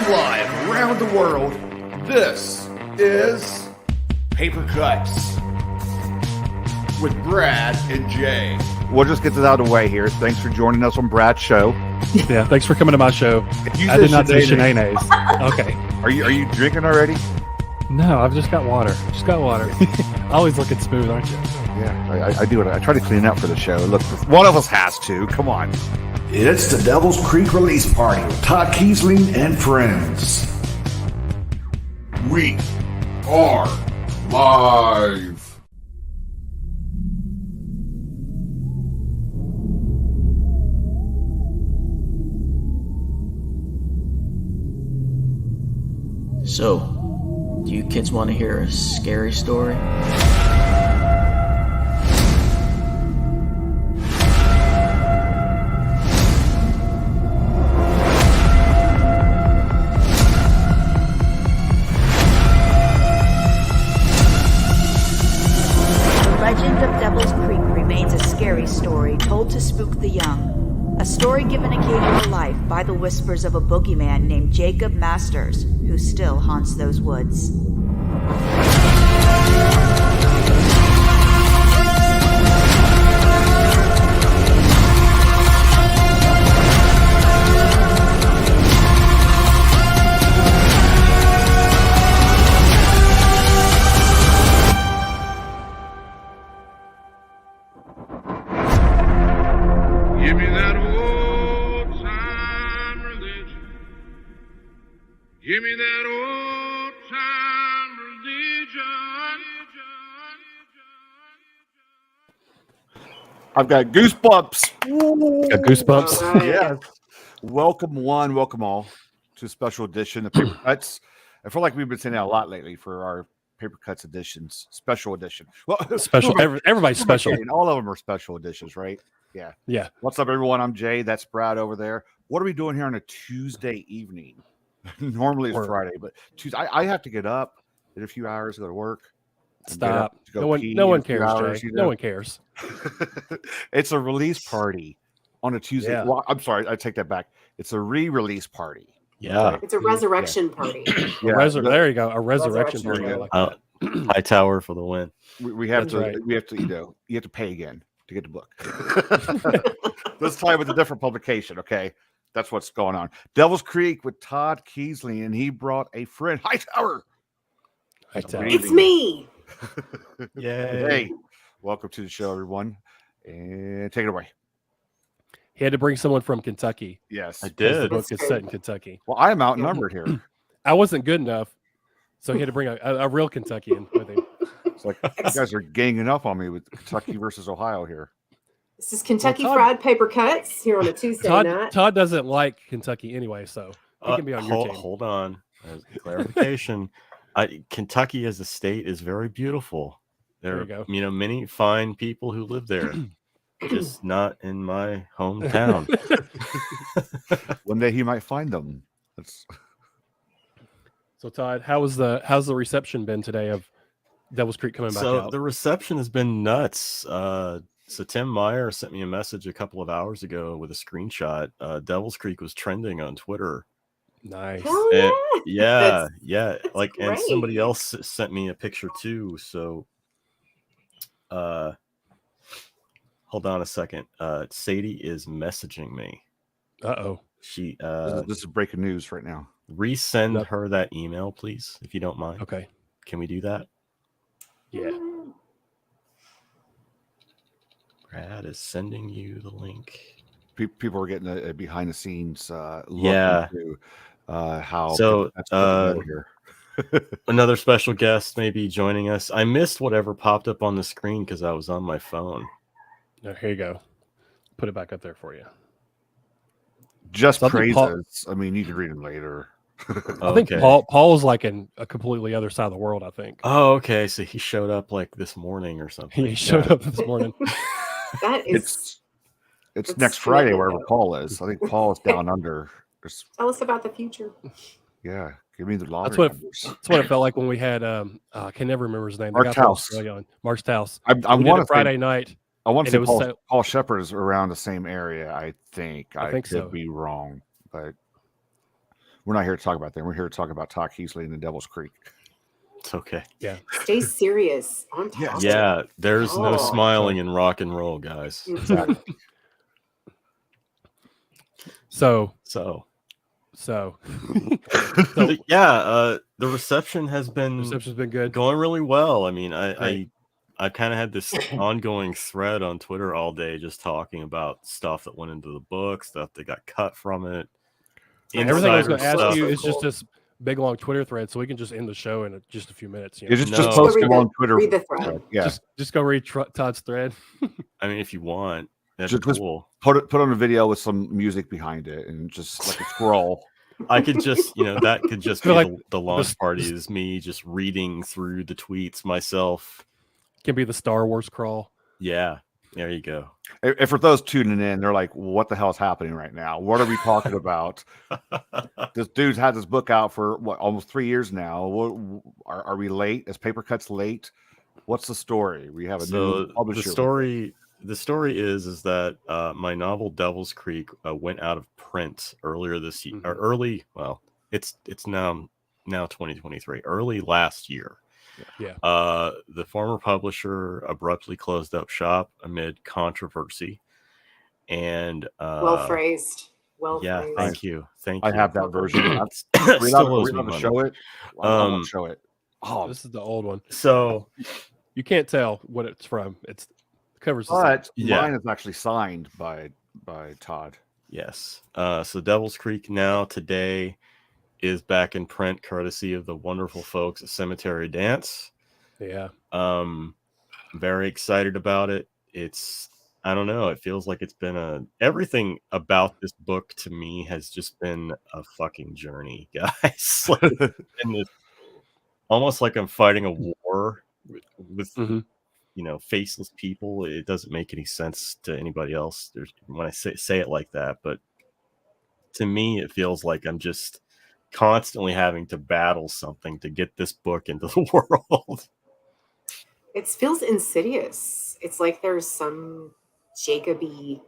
live around the world, this is Paper Cuts with Brad and Jay. We'll just get this out of the way here. Thanks for joining us on Brad's show. Yeah, thanks for coming to my show. I did not say shenanigans. Okay. Are you drinking already? No, I've just got water. Always looking smooth, aren't you? Yeah, I do it. I try to clean up for the show. Look, one of us has to. Come on. It's the Devil's Creek release party with Todd Keisling and friends. We are live. So, do you kids want to hear a scary story? Told to spook the young. A story given occasion to life by the whispers of a boogeyman named Jacob Masters, who still haunts those woods. Give me that old time religion. I've got goosebumps. Got goosebumps. Yes. Welcome one, welcome all to a special edition of Paper Cuts. I feel like we've been saying that a lot lately for our Paper Cuts editions, special edition. Well, Special. Everybody's special. All of them are special editions, right? Yeah. Yeah. What's up, everyone? I'm Jay. That's Brad over there. What are we doing here on a Tuesday evening? Normally it's Friday, but Tuesday. I have to get up in a few hours to go to work. Stop. No one cares, Jay. No one cares. It's a release party on a Tuesday. Yeah. Well, I'm sorry. I take that back. It's a re-release party. Yeah. It's a resurrection party. Yeah. There you go. A resurrection party. I like that. Hightower for the win. We have That's to. right. We have to. You have to pay again to get the book. This time with a different publication. Okay. That's what's going on. Devil's Creek with Todd Keisling, and he brought a friend. Hightower. It's me. Yay. Hey, welcome to the show, everyone. And take it away. He had to bring someone from Kentucky. Yes, I did. The book is set in Kentucky. Well, I am outnumbered here. I wasn't good enough, so he had to bring a real Kentuckian with him. It's like you guys are ganging up on me with Kentucky versus Ohio here. This is Kentucky Fried Paper Cuts here on a Tuesday night. Todd doesn't like Kentucky anyway, so he can be on your team. Hold on. Clarification. Kentucky as a state is very beautiful. There are many fine people who live there. Just not in my hometown. One day he might find them. So Todd, how's the reception been today of Devil's Creek coming back out? So the reception has been nuts. So Tim Meyer sent me a message a couple of hours ago with a screenshot. Devil's Creek was trending on Twitter. Nice. And, yeah. Like, great. and somebody else sent me a picture too. So, hold on a second. Sadie is messaging me. Uh-oh. She this is breaking news right now. Resend her that email, please, if you don't mind. Okay. Can we do that? Yeah. Brad is sending you the link. People are getting a behind the scenes look into how here. Another special guest may be joining us. I missed whatever popped up on the screen because I was on my phone. Oh, here you go. Put it back up there for you. Just praises. I mean, you can read them later. I think Paul's like in a completely other side of the world, I think. Oh, okay. So he showed up like this morning or something. He showed up this morning. That is. It's next Friday, wherever Paul is. I think Paul is down under. Tell us about the future. Yeah, give me the lottery. That's what it felt like when we had. I can never remember his name. Mark Taus. Mark Taus. I want to Friday night. I want to say Paul Shepard is around the same area. I think. I could be wrong, but We're not here to talk about them. We're here to talk about Todd Keisling and Devil's Creek. It's okay. Yeah. Stay serious. On top. Yeah, there's no Oh. smiling in rock and roll, guys. Exactly. So yeah, the reception has been reception's been good. going really well. I mean, Right. I kind of had this ongoing thread on Twitter all day, just talking about stuff that went into the book, stuff that got cut from it. Everything I was going to insider ask you stuff. is just this big long Twitter thread, so we can just end the show in just a few minutes. You know? You just No. post Read them the- on Twitter. read the thread. Yeah. Just go read Todd's thread. I mean, if you want, that's Just cool. put on a video with some music behind it and just like a scroll. I could just, that could just be Feel like the launch this- party is me just reading through the tweets myself. Can be the Star Wars crawl. Yeah, there you go. And for those tuning in, they're like, what the hell is happening right now? What are we talking about? This dude's had this book out for almost 3 years now. What, are we late? Is Paper Cuts late? What's the story? We have a new publisher. The story is that my novel Devil's Creek went out of print earlier this year, or early. Well, it's now 2023. Early last year. Yeah. The former publisher abruptly closed up shop amid controversy, and Well phrased. Well yeah, phrased. thank you. I have that version. Still We're not owes me going to money. show it. I'm going to show it. Oh, This is the old one. So You can't tell what it's from. It's the covers. but Yeah. mine is actually signed by Todd. yes, so Devil's Creek now today is back in print, courtesy of the wonderful folks at Cemetery Dance. Yeah. Very excited about it. I don't know, it feels like it's been everything about this book to me has just been a fucking journey, guys. Like, it's been this, almost like I'm fighting a war with faceless people. It doesn't make any sense to anybody else when I say it like that, but to me it feels like I'm just constantly having to battle something to get this book into the world. It feels insidious. It's like there's some Jacoby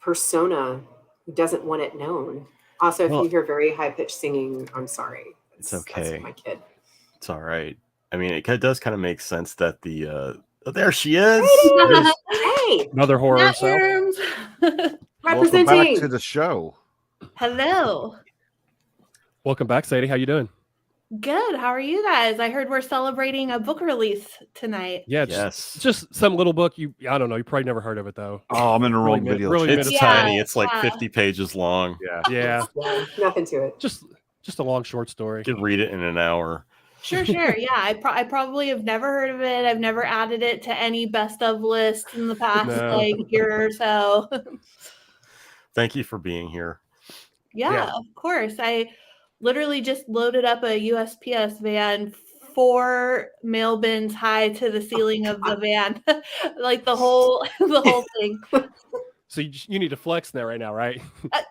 persona who doesn't want it known. Also, if Well, you hear very high pitched singing, I'm sorry. It's That's okay. my kid. It's all right. I mean, it does kind of make sense that there she is. Hey, Another horror herself. Welcome representing. back to the show. Hello. Welcome back, Sadie. How you doing? Good. How are you guys? I heard we're celebrating a book release tonight. Yeah. Just some little book. I don't know. You probably never heard of it though. Oh, I'm in the wrong Really video. really It's Yeah, tiny. It's like yeah. 50 pages long. Yeah. Yeah. Yeah, nothing to it. Just a long short story. You could read it in an hour. Sure. Yeah. I probably have never heard of it. I've never added it to any best of lists in the past No. year or so. Thank you for being here. Yeah, of course. I literally just loaded up a USPS van, 4 mail bins high to the ceiling of the van, like the whole thing. So you need to flex there right now, right?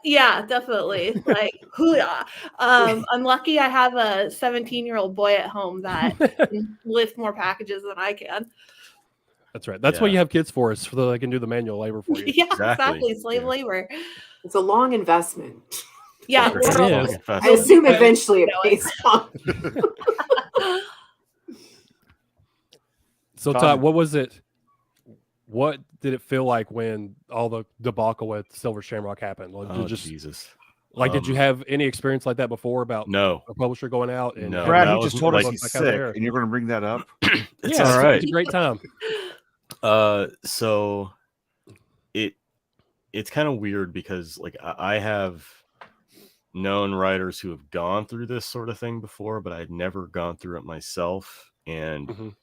Yeah, definitely. Like, hoo-yah. I'm lucky I have a 17-year-old boy at home that can lift more packages than I can. That's right. That's what you have kids for, is so they can do the manual labor for you. Yeah, Exactly. exactly. Slave labor. It's a long investment. Yeah. Sure. It literally. is. I assume eventually it No, pays off. So Todd, what was it? What did it feel like when all the debacle with Silver Shamrock happened? Like, Oh, Jesus. did you have any experience like that before about No. a publisher going out? And No. Brad, that you was just told us like- he's Like out sick, there. and you're going to bring that up? It's Yeah, all right. It's a great time. So it's kind of weird because like I have known writers who have gone through this sort of thing before, but I'd never gone through it myself. And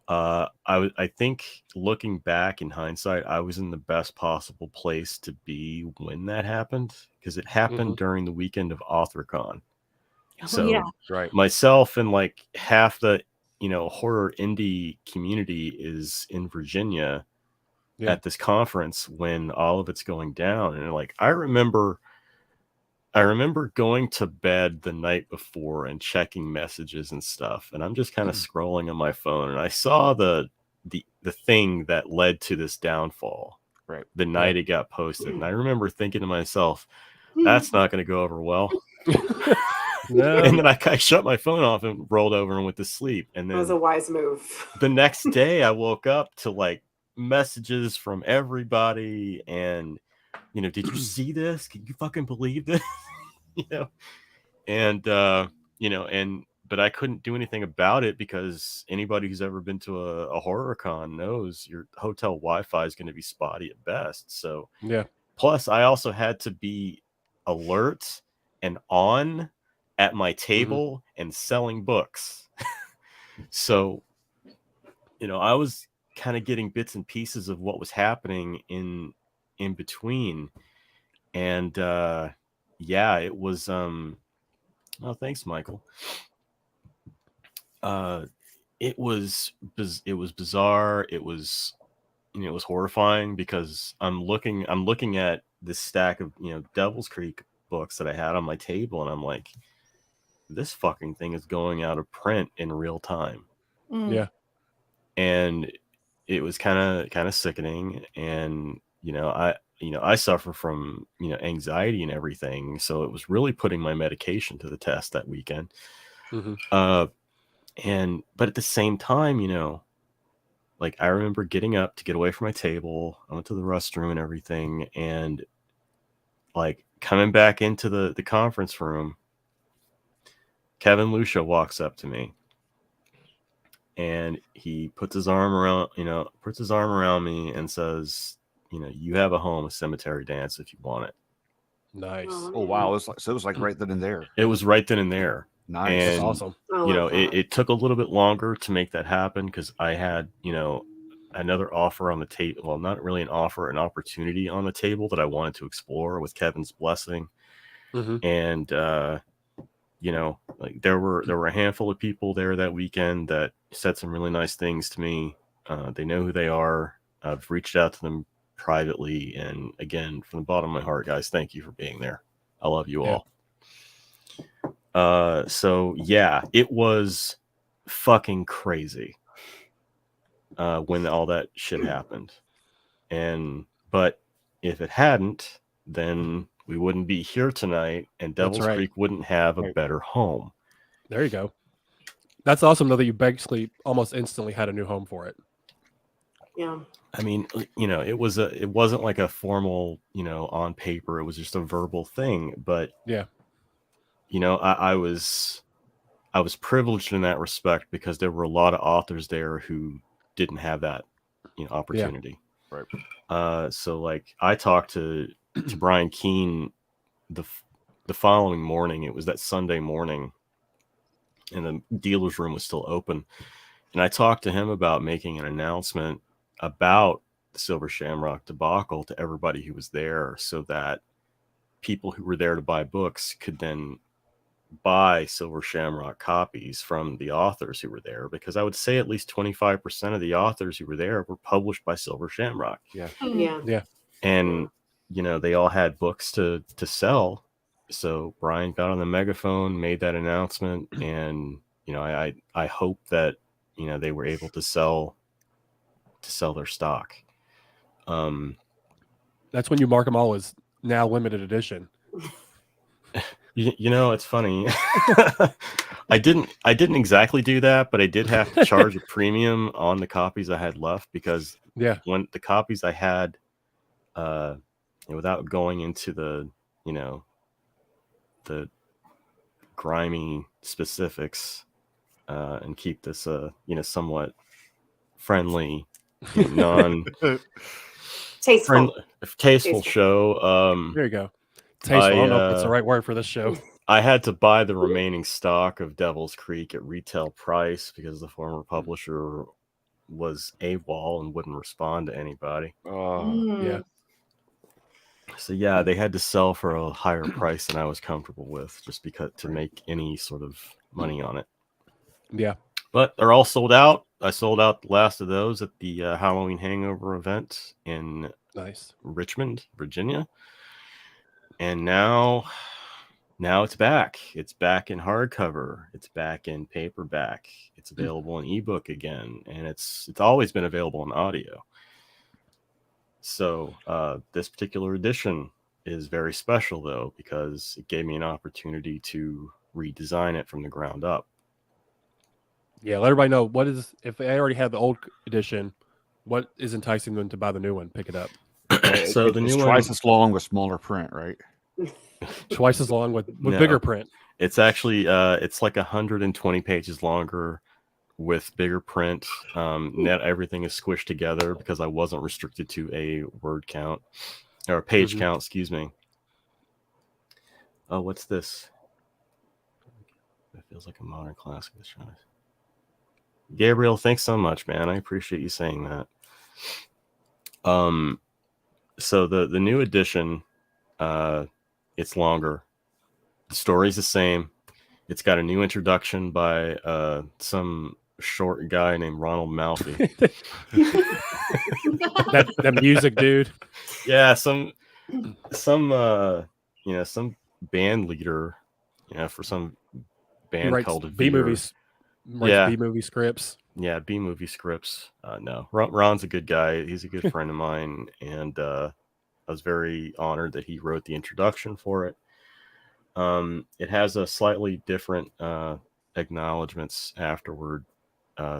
I think looking back in hindsight, I was in the best possible place to be when that happened, because it happened during the weekend of AuthorCon. So yeah. Right. myself and like half the horror indie community is in Virginia at this conference when all of it's going down. And like I remember going to bed the night before and checking messages and stuff, and I'm just kind of scrolling on my phone, and I saw the thing that led to this downfall Right. the night it got posted. And I remember thinking to myself, that's not going to go over well. No. And then I shut my phone off and rolled over and went to sleep. And That then was a wise move. the next day I woke up to like messages from everybody and, did you see this? Can you fucking believe this? And, but I couldn't do anything about it because anybody who's ever been to a horror con knows your hotel Wi-Fi is going to be spotty at best. So yeah. Plus, I also had to be alert and on at my table and selling books. So, I was kind of getting bits and pieces of what was happening in between. And yeah, it was oh, thanks, Michael. It was bizarre. It was it was horrifying because I'm looking at this stack of Devil's Creek books that I had on my table, and I'm like, this fucking thing is going out of print in real time. Yeah. And it was kind of sickening. And I suffer from anxiety and everything, so it was really putting my medication to the test that weekend. But at the same time, like I remember getting up to get away from my table. I went to the restroom and everything, and like coming back into the conference room, Kevin Lucia walks up to me and he puts his arm around me and says, you have a home, a cemetery dance if you want it. Nice. Oh wow. It was like right then and there. It was right then and there. Nice. And, that's awesome. It took a little bit longer to make that happen because I had, another offer on the table. Well, not really an offer, an opportunity on the table that I wanted to explore with Kevin's blessing. And, like there were a handful of people there that weekend that said some really nice things to me. They know who they are. I've reached out to them privately. And again, from the bottom of my heart, guys, thank you for being there. I love you all. So yeah, it was fucking crazy when all that shit happened. But if it hadn't, then we wouldn't be here tonight, and Devil's Creek wouldn't have a better home. There you go. That's awesome, though, that you basically almost instantly had a new home for it. Yeah. I mean, it wasn't like a formal, on paper. It was just a verbal thing. But yeah, I was privileged in that respect because there were a lot of authors there who didn't have that, opportunity. Yeah. Right. So like I talked to Brian Keene the following morning. It was that Sunday morning, and the dealer's room was still open. And I talked to him about making an announcement about the Silver Shamrock debacle to everybody who was there, so that people who were there to buy books could then buy Silver Shamrock copies from the authors who were there, because I would say at least 25% of the authors who were there were published by Silver Shamrock. Yeah. Yeah. And they all had books to sell. So Brian got on the megaphone, made that announcement, and I hope that they were able to sell their stock. That's when you mark them all as now limited edition. It's funny. I didn't exactly do that, but I did have to charge a premium on the copies I had left, because when the copies I had, without going into the the grimy specifics, and keep this somewhat friendly, non tasteful show. There you go. Tasteful. I don't know if that's the right word for this show. I had to buy the remaining stock of Devil's Creek at retail price because the former publisher was AWOL and wouldn't respond to anybody. Yeah. So yeah, they had to sell for a higher price than I was comfortable with, just because to make any sort of money on it. Yeah. But they're all sold out. I sold out the last of those at the Halloween Hangover event in Richmond, Virginia. And now it's back. It's back in hardcover. It's back in paperback. It's available in ebook again, and it's always been available in audio. So this particular edition is very special, though, because it gave me an opportunity to redesign it from the ground up. Yeah, let everybody know if they already have the old edition, what is enticing them to buy the new one, pick it up. So the new one, twice as long with smaller print, right? Twice as long with bigger print. It's actually it's like 120 pages longer with bigger print. Net everything is squished together because I wasn't restricted to a word count or a page count, excuse me. Oh, what's this? That feels like a modern classic. Gabriel, thanks so much, man. I appreciate you saying that. So the new edition, it's longer. The story's the same. It's got a new introduction by some short guy named Ronald Malfi. that music dude. Yeah, some band leader, for some band called B movies. Yeah, B movie scripts. Yeah, B movie scripts. No, Ron's a good guy. He's a good friend of mine, and I was very honored that he wrote the introduction for it. It has a slightly different acknowledgments afterward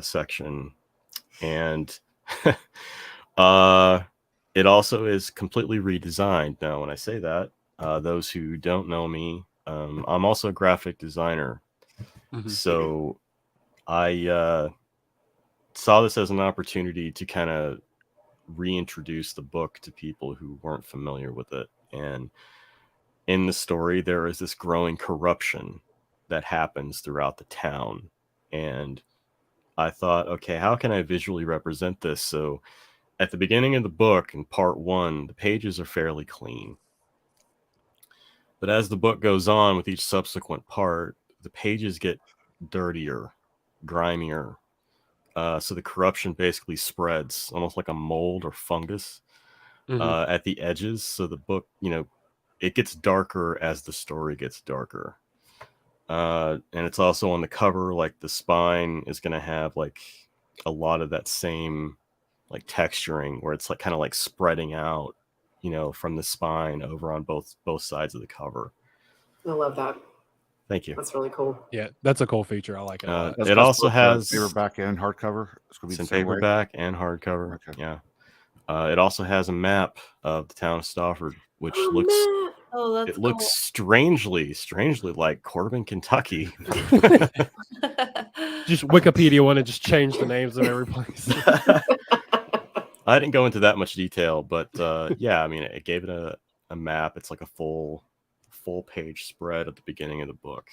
section, and it also is completely redesigned. Now, when I say that, those who don't know me, I'm also a graphic designer. So I saw this as an opportunity to kind of reintroduce the book to people who weren't familiar with it. And in the story, there is this growing corruption that happens throughout the town. And I thought, okay, how can I visually represent this? So at the beginning of the book, in part 1, the pages are fairly clean. But as the book goes on with each subsequent part, the pages get dirtier, grimier. So the corruption basically spreads almost like a mold or fungus at the edges. So the book, it gets darker as the story gets darker. And it's also on the cover, like the spine is going to have like a lot of that same like texturing where it's like kind of like spreading out, from the spine over on both sides of the cover. I love that. Thank you. That's really cool. Yeah, that's a cool feature. I like it. It also has paperback and hardcover. It's in paperback and hardcover. Okay. Yeah. It also has a map of the town of Stauford, which looks strangely like Corbin, Kentucky. Just Wikipedia one and just change the names of every place. I didn't go into that much detail, but yeah, I mean, it gave it a map. It's like a full page spread at the beginning of the book.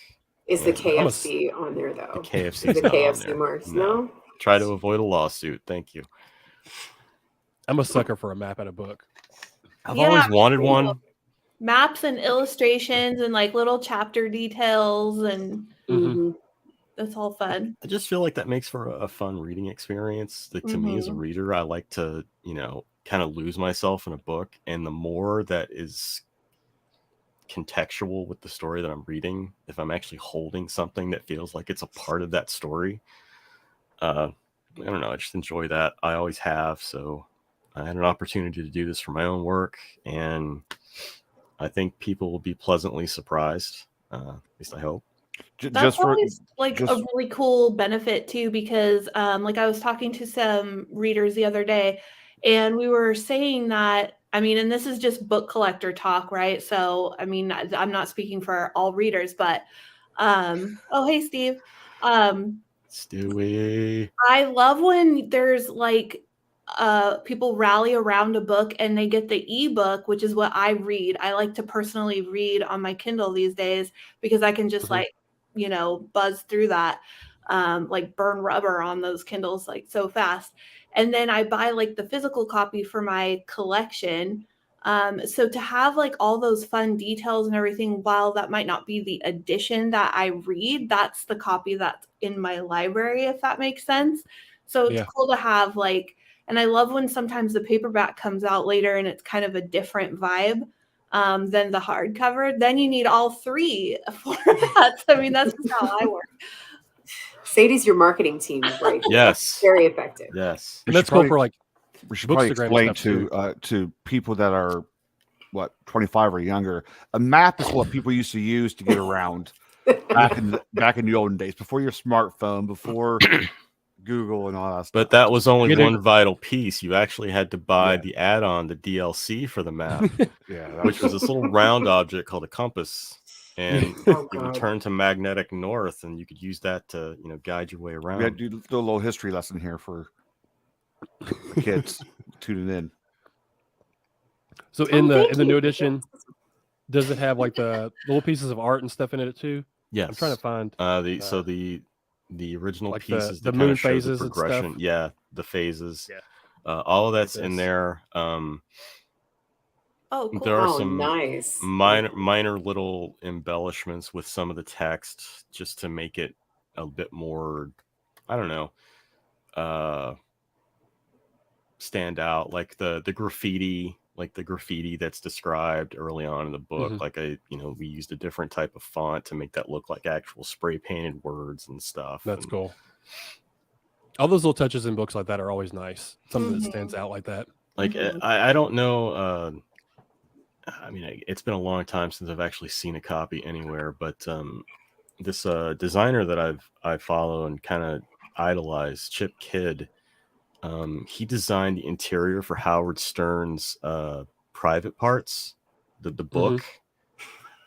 Is the KFC on there though? The KFC is the KFC marks? No. Try to avoid a lawsuit. Thank you. I'm a sucker for a map in a book. I've always wanted one. Maps and illustrations and like little chapter details and that's all fun. I just feel like that makes for a fun reading experience. That to me as a reader, I like to, kind of lose myself in a book, and the more that is contextual with the story that I'm reading, if I'm actually holding something that feels like it's a part of that story, I don't know, I just enjoy that. I always have. So I had an opportunity to do this for my own work, and I think people will be pleasantly surprised. At least I hope. That's always a really cool benefit too, because like I was talking to some readers the other day, and we were saying that, I mean, and this is just book collector talk, right? So, I mean, I'm not speaking for all readers, but, oh, hey, Steve. Stewie. I love when there's like, people rally around a book and they get the ebook, which is what I read. I like to personally read on my Kindle these days because I can just buzz through that, like burn rubber on those Kindles like so fast. And then I buy like the physical copy for my collection. So to have like all those fun details and everything, while that might not be the edition that I read, that's the copy that's in my library, if that makes sense. So it's cool to have like, and I love when sometimes the paperback comes out later and it's kind of a different vibe than the hardcover. Then you need all three for that. So, I mean, that's just how I work. Sadie's your marketing team, right? Yes. Very effective. Yes. And that's cool for like we should probably explain to people that are what 25 or younger, a map is what people used to use to get around back in the olden days, before your smartphone, before Google and all that stuff. But that was only one vital piece. You actually had to buy the add-on, the DLC for the map, which was this little round object called a compass. And you would turn to magnetic north, and you could use that to, guide your way around. Yeah, do a little history lesson here for kids tuning in. So in the new edition, does it have like the little pieces of art and stuff in it too? Yes. I'm trying to find the original like pieces, the moon phases and progression. stuff. Yeah, the phases. Yeah. All of that's in there. Oh, cool. There are some nice minor little embellishments with some of the text, just to make it a bit more, I don't know, stand out. Like the graffiti, that's described early on in the book. Mm-hmm. We used a different type of font to make that look like actual spray painted words and stuff. That's cool. All those little touches in books like that are always nice. Something that stands out like that. Like I don't know. I mean, it's been a long time since I've actually seen a copy anywhere, but this designer that I follow and kind of idolize, Chip Kidd, he designed the interior for Howard Stern's Private Parts, the book.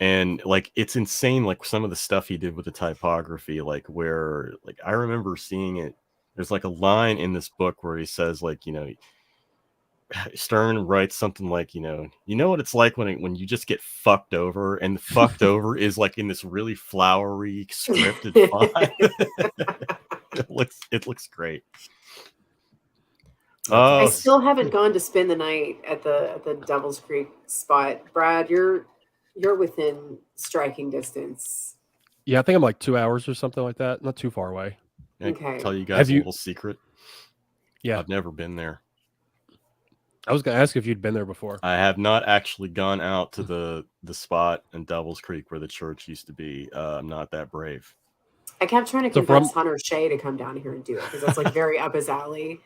And like, it's insane, like some of the stuff he did with the typography, like where, like, I remember seeing it. There's like a line in this book where he says, like, Stern writes something like, you know what it's like when you just get fucked over, and the fucked over is like in this really flowery scripted font. It looks great. I still haven't gone to spend the night at the Devil's Creek spot. Brad, you're within striking distance. Yeah, I think I'm like 2 hours or something like that. Not too far away. I can tell you guys a little secret. Yeah, I've never been there. I was going to ask if you'd been there before. I have not actually gone out to the spot in Devil's Creek where the church used to be. I'm not that brave. I kept trying to convince Hunter Shea to come down here and do it, because that's like very up his alley.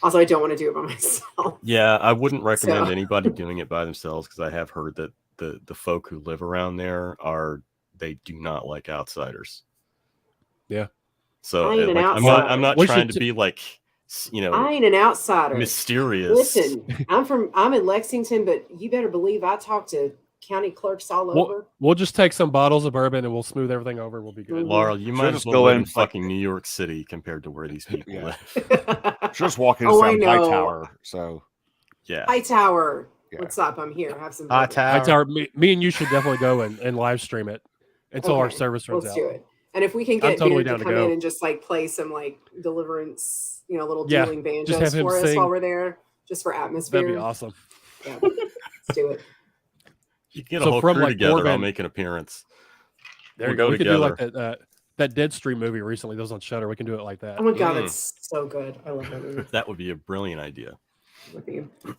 Also, I don't want to do it by myself. Yeah, I wouldn't recommend anybody doing it by themselves, because I have heard that the folk who live around there they do not like outsiders. Yeah. So I'm not trying to be like, I ain't an outsider. Mysterious. Listen, I'm in Lexington, but you better believe I talk to county clerks all over. We'll just take some bottles of bourbon and we'll smooth everything over. We'll be good. Laurel, you might as well go in fucking New York City compared to where these people live. Just walk into some Hightower. So yeah, Hightower. Yeah. What's up? I'm here. Have some Hightower. Me and you should definitely go and live stream it until our service runs out. Let's do it. And if we can get Beard to come in and just like play some like Deliverance, little dueling banjos for us while we're there, just for atmosphere. That'd be awesome. Yeah, let's do it. You can get a whole crew together. Corbin, I'll make an appearance. There we go. We could do like that Deadstream movie recently. That was on Shudder. We can do it like that. Oh my god, it's so good. I love that movie. That would be a brilliant idea.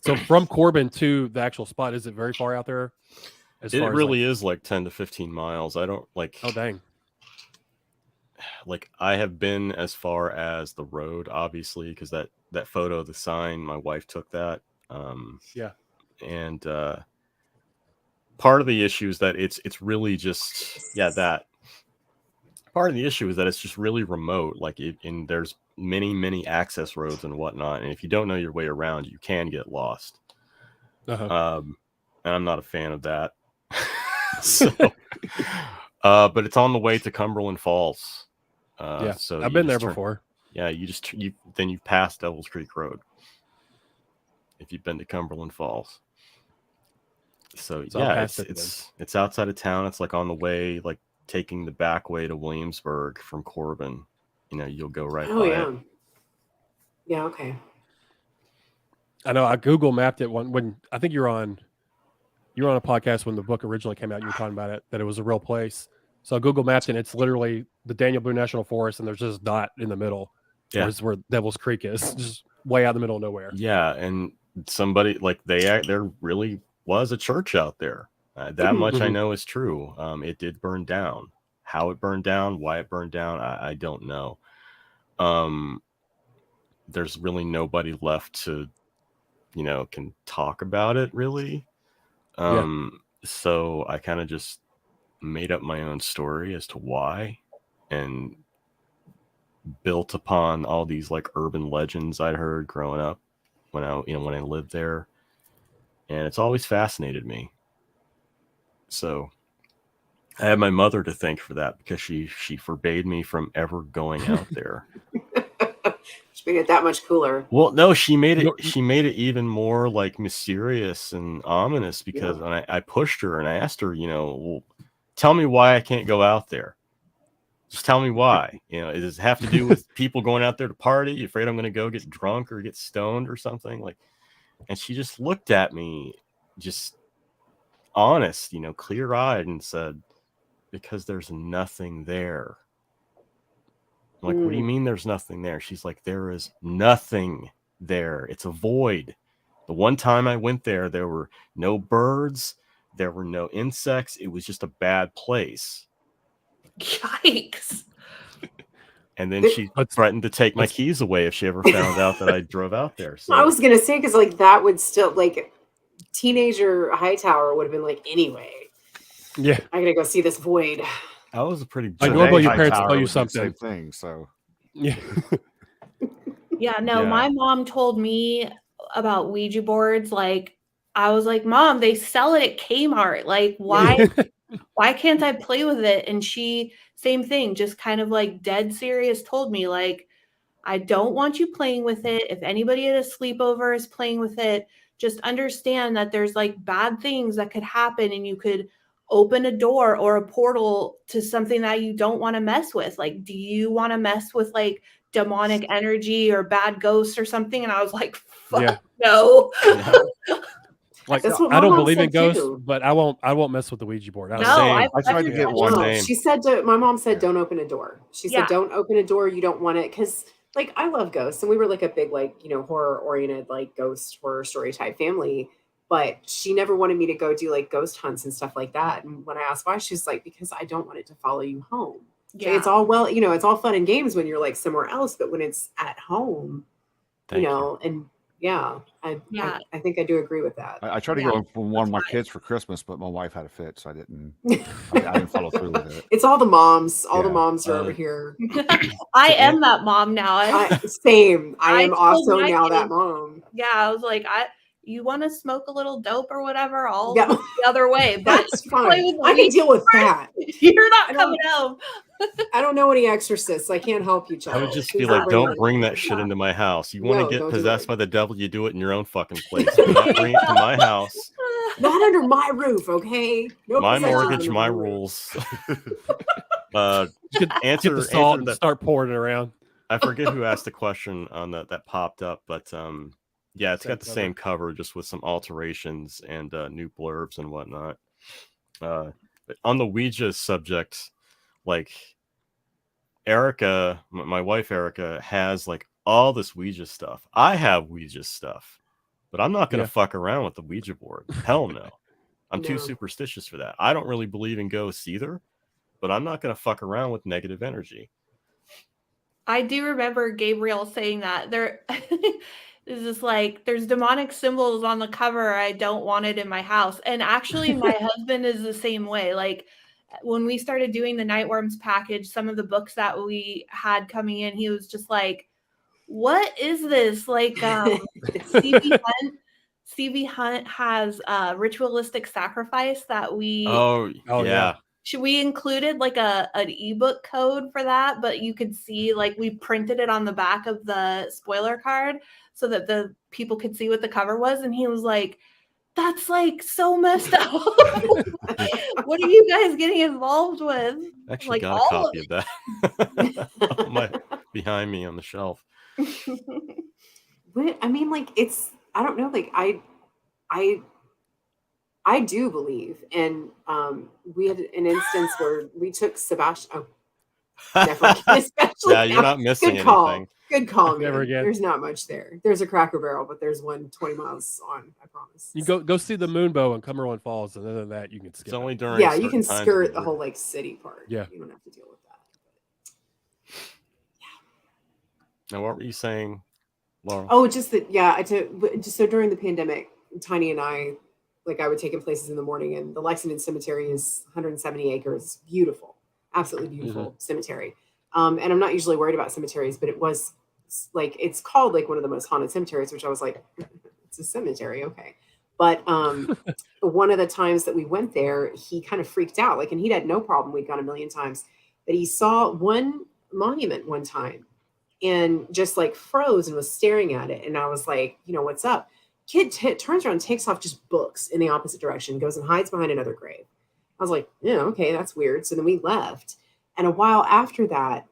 So from Corbin to the actual spot, is it very far out there? It really is like 10 to 15 miles. I don't like. Oh dang. Like I have been as far as the road, obviously, because that photo of the sign, my wife took that. Yeah. And part of the issue is that it's really just that. Part of the issue is that it's just really remote. Like and there's many access roads and whatnot, and if you don't know your way around, you can get lost. And I'm not a fan of that. So, but it's on the way to Cumberland Falls. So I've been there before. Yeah, then you pass Devil's Creek Road if you've been to Cumberland Falls. So yeah, it's outside of town. It's like on the way, like taking the back way to Williamsburg from Corbin. You'll go right by it. Yeah, okay. I know I Google mapped it when I think you're on a podcast when the book originally came out, you were talking about it, that it was a real place. So I Google mapped it, and it's literally the Daniel Boone National Forest, and there's just a dot in the middle. Yeah. Where Devil's Creek is, just way out in the middle of nowhere. Yeah, and somebody like there really was a church out there. That much I know is true. It did burn down. How it burned down, why it burned down, I don't know. There's really nobody left to, can talk about it really. So I kind of just made up my own story as to why, and built upon all these like urban legends I'd heard growing up when I lived there, and it's always fascinated me. So I had my mother to thank for that, because she forbade me from ever going out there. She made it that much cooler. Well, no, she made it even more like mysterious and ominous, because when I pushed her and I asked her, well, tell me why I can't go out there. Just tell me why. Does it have to do with people going out there to party? You afraid I'm going to go get drunk or get stoned or something? And she just looked at me, just honest, clear-eyed, and said, because there's nothing there. I'm like, what do you mean there's nothing there? She's like, there is nothing there. It's a void. The one time I went there, there were no birds, there were no insects. It was just a bad place. Yikes. And then she threatened to take my keys away if she ever found out that I drove out there. So I was gonna say, because like that would still, like, teenager Hightower would have been like, anyway, yeah, I gotta go see this void. I was a pretty. Like, normally your parents tell you something. Same thing. So yeah. Yeah, no, my mom told me about Ouija boards. Like, I was like, Mom, they sell it at Kmart. Like, why can't I play with it? And she, same thing, just kind of like dead serious, told me, like, I don't want you playing with it. If anybody at a sleepover is playing with it, just understand that there's like bad things that could happen, and you could open a door or a portal to something that you don't want to mess with. Like, do you want to mess with like demonic energy or bad ghosts or something? And I was like, fuck no. Like, I don't believe in ghosts, but I won't mess with the Ouija board. I tried to get one name. She said, my mom said, don't open a door. She said, don't open a door. You don't want it. Because like, I love ghosts, and we were like a big, like, horror oriented, like ghost horror story type family. But she never wanted me to go do like ghost hunts and stuff like that. And when I asked why, she's like, because I don't want it to follow you home. Yeah. It's all, well, it's all fun and games when you're like somewhere else, but when it's at home, and I think I do agree with that. I tried to get one for one of my kids for Christmas, but my wife had a fit, so I didn't follow through with it. It's all the moms. All the moms are over here. I am that mom now. Same. I am also now that mom. Yeah, I was like, you want to smoke a little dope or whatever, I'll go the other way. But that's fine. I can deal with that. You're not coming home. I don't know any exorcists. I can't help you, child. I would just be like, don't bring that shit into my house. You want to get possessed by the devil, you do it in your own fucking place. Do not bring it to my house. Not under my roof, okay? No, my mortgage, my rules. Answer the salt and start pouring it around. I forget who asked the question on that popped up, but yeah, it's got the same cover, just with some alterations and new blurbs and whatnot. On the Ouija subject, like, Erica, my wife Erica, has like all this Ouija stuff. I have Ouija stuff, but I'm not going to fuck around with the Ouija board. Hell no. I'm too superstitious for that. I don't really believe in ghosts either, but I'm not going to fuck around with negative energy. I do remember Gabriel saying that there is this like, there's demonic symbols on the cover. I don't want it in my house. And actually my husband is the same way. Like, when we started doing the Nightworms package, some of the books that we had coming in, he was just like, what is this? Like, C.B. Hunt has ritualistic sacrifice that we we included like an ebook code for that, but you could see, like, we printed it on the back of the spoiler card so that the people could see what the cover was. And he was like, that's like so messed up. What are you guys getting involved with? Actually, like, got a copy of that behind me on the shelf. But I mean, like, it's, I don't know, like, I do believe, and we had an instance where we took Sebastian. Yeah, you're not missing anything. Good call. Never again. There's not much there. There's a Cracker Barrel, but there's one 20 miles on, I promise. You go see the Moonbow and Cumberland Falls, and other than that, you can skip. It's only during you can skirt the whole like city part. Yeah, you don't have to deal with that. Now, what were you saying, Laurel? Oh, just that. Yeah, just so during the pandemic, Tiny and I Like I would take him places in the morning, and the Lexington Cemetery is 170 acres, beautiful, absolutely beautiful cemetery. And I'm not usually worried about cemeteries, but it was like, it's called like one of the most haunted cemeteries, which I was like, it's a cemetery, okay. But one of the times that we went there, he kind of freaked out, like, and he'd had no problem. We'd gone a million times, but he saw one monument one time and just like froze and was staring at it. And I was like, what's up? Kid turns around, takes off just books in the opposite direction, goes and hides behind another grave. I was like, yeah, okay, that's weird. So then we left. And a while after that,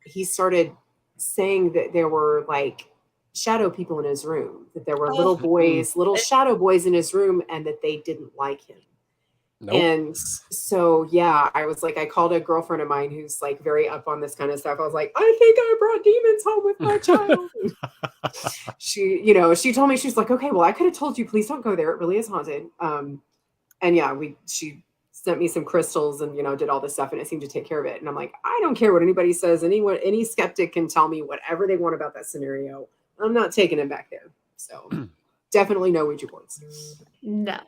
he started saying that there were like shadow people in his room, that there were little boys, little shadow boys in his room, and that they didn't like him. Nope. And so, yeah, I was like, I called a girlfriend of mine who's like very up on this kind of stuff. I was like, I think I brought demons home with my child. She told me, she's like, okay, well, I could have told you, please don't go there. It really is haunted. And yeah, she sent me some crystals and, did all this stuff, and it seemed to take care of it. And I'm like, I don't care what anybody says. Any skeptic can tell me whatever they want about that scenario. I'm not taking it back there. So definitely no Ouija boards. No.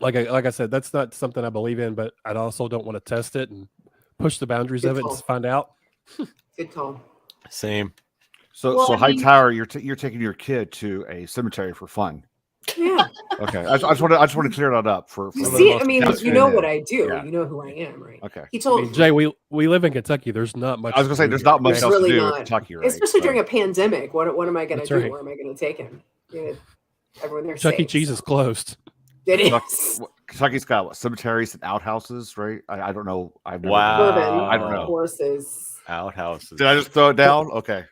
Like I said, that's not something I believe in, but I also don't want to test it and push the boundaries of it and find out. Good call. Same. So Hightower, you're taking your kid to a cemetery for fun. Yeah. Okay. I just want to clear that up for see. I mean, you know what I do. Yeah. You know who I am, right? Okay. He told Jay, we live in Kentucky. There's not much. I was gonna say there's not much else really to do in Kentucky, right? Especially during a pandemic. What am I gonna do? Right. Where am I gonna take him? Everyone there. Chuck E. Cheese is closed. It is. Kentucky's got cemeteries and outhouses, right? I don't know. I don't know. Horses. Outhouses. Did I just throw it down? Okay.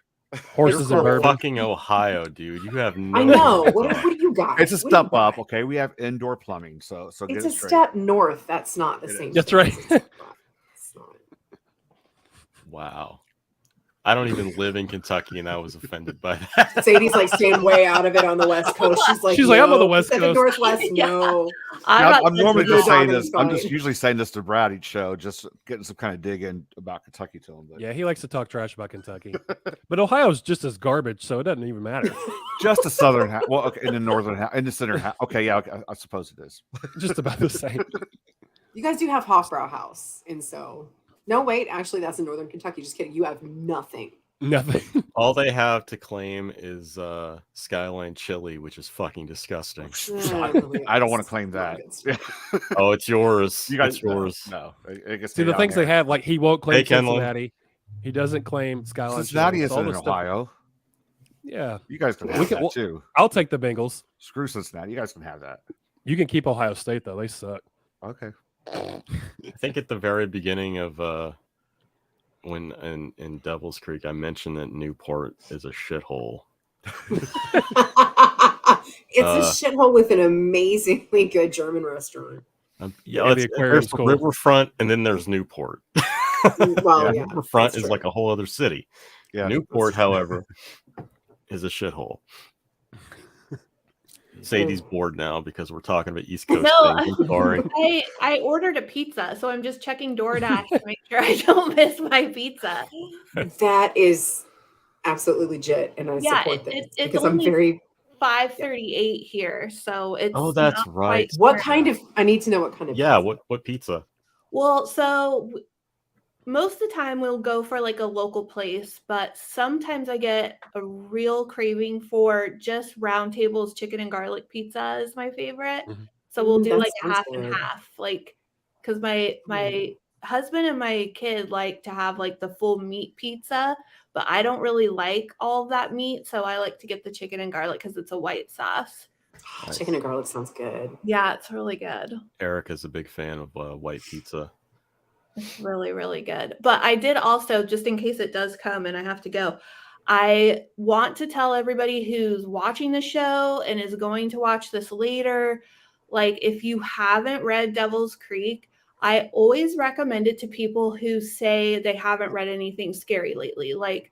Horses and bourbon. Fucking Ohio, dude. You have no. I know. What do you got? It's a step up. Okay, we have indoor plumbing, so it's get a step north. That's not the same. That's right. Wow. I don't even live in Kentucky, and I was offended by that. Sadie's like staying way out of it on the West Coast. She's like, I'm on the West Coast. Northwest. No, I'm normally just saying this. I'm just usually saying this to Brad each show, just getting some kind of dig in about Kentucky to him. But. Yeah, he likes to talk trash about Kentucky, but Ohio's just as garbage, so it doesn't even matter. Just the southern half. Well, okay, in the northern half, in the center half. Okay, yeah, okay, I suppose it is. Just about the same. You guys do have Hofbrau House, and so. No, wait. Actually, that's in northern Kentucky. Just kidding. You have nothing. Nothing. All they have to claim is Skyline Chili, which is fucking disgusting. I don't want to claim that. Oh, it's yours. You guys, it's yours. No. See, the things they have, like he won't claim Cincinnati. He doesn't claim Skyline. Cincinnati is in Ohio. Yeah, you guys can have that too. I'll take the Bengals. Screw Cincinnati. You guys can have that. You can keep Ohio State though. They suck. Okay. I think at the very beginning of when in Devil's Creek, I mentioned that Newport is a shithole. It's a shithole with an amazingly good German restaurant. There's the riverfront, and then there's Newport. Well, yeah, riverfront is like a whole other city. Yeah, Newport, however, is a shithole. Sadie's bored now because we're talking about East Coast things. I'm sorry. I ordered a pizza, so I'm just checking DoorDash to make sure I don't miss my pizza. That is absolutely legit, and I support that because I'm very 5:38 here, so it's that's right. What kind of? I need to know what kind of. Yeah, pizza. what pizza? Well, so most of the time we'll go for like a local place, but sometimes I get a real craving for just Round Table's chicken and garlic pizza is my favorite. Mm-hmm. So we'll do like a half and half, like because my husband and my kid like to have like the full meat pizza, but I don't really like all of that meat, so I like to get the chicken and garlic because it's a white sauce. Chicken and garlic sounds good. Yeah, it's really good. Erica's a big fan of white pizza. It's really, really good. But I did also, just in case it does come and I have to go, I want to tell everybody who's watching the show and is going to watch this later, like if you haven't read Devil's Creek, I always recommend it to people who say they haven't read anything scary lately. Like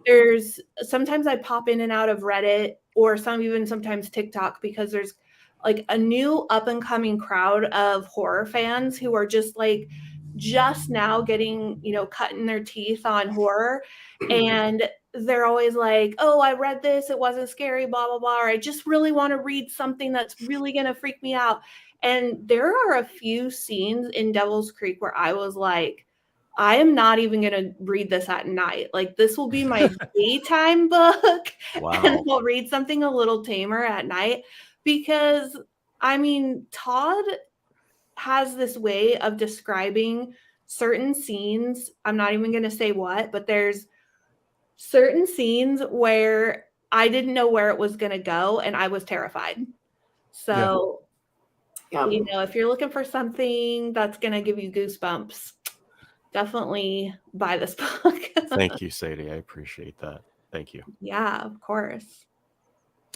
there's sometimes I pop in and out of Reddit or sometimes TikTok because there's like a new up and coming crowd of horror fans who are just like just now getting, cutting their teeth on horror. And they're always like, oh, I read this, it wasn't scary, blah, blah, blah. Or I just really want to read something that's really going to freak me out. And there are a few scenes in Devil's Creek where I was like, I am not even going to read this at night. Like, this will be my daytime book. Wow. And I'll read something a little tamer at night. Because, Todd has this way of describing certain scenes. I'm not even going to say what, but there's certain scenes where I didn't know where it was going to go, and I was terrified. So, if you're looking for something that's going to give you goosebumps, definitely buy this book. Thank you, Sadie. I appreciate that. Thank you. Yeah, of course.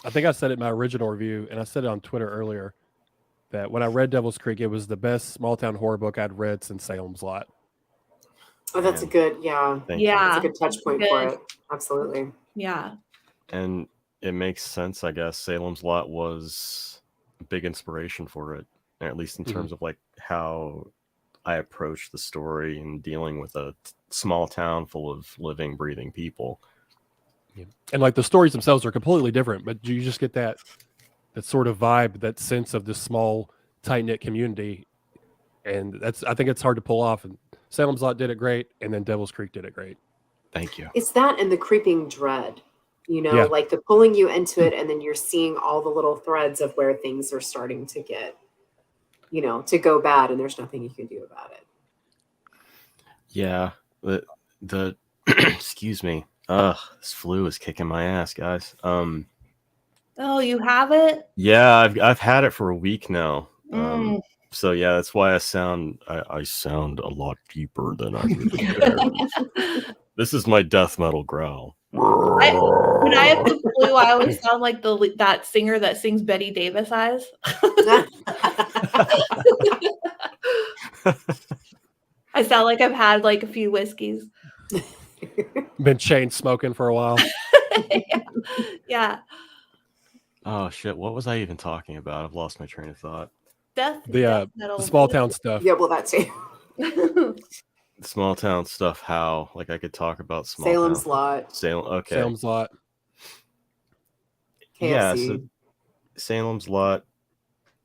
I think I said it in my original review, and I said it on Twitter earlier, that when I read Devil's Creek, it was the best small town horror book I'd read since Salem's Lot. Oh, that's a good, that's a good touch point for it. Absolutely. Yeah. And it makes sense, I guess. Salem's Lot was a big inspiration for it, at least in terms of like how I approach the story and dealing with a small town full of living, breathing people. Yeah. And like the stories themselves are completely different, but you just get that sort of vibe, that sense of this small, tight-knit community. And I think it's hard to pull off. And Salem's Lot did it great, and then Devil's Creek did it great. Thank you. It's that and the creeping dread, like the pulling you into it, and then you're seeing all the little threads of where things are starting to get, to go bad, and there's nothing you can do about it. Yeah. The excuse me. This flu is kicking my ass, guys. Oh, you have it? Yeah, I've had it for a week now. So yeah, that's why I sound a lot deeper than I really am. This is my death metal growl. When I have the flu, I always sound like that singer that sings Betty Davis eyes. I sound like I've had like a few whiskeys. Been chain smoking for a while. Yeah. Oh shit! What was I even talking about? I've lost my train of thought. The small town stuff. Yeah, well, that's it. Small town stuff. How? Like I could talk about Salem's Lot. Okay. Salem's Lot. KFC. Yeah. So Salem's Lot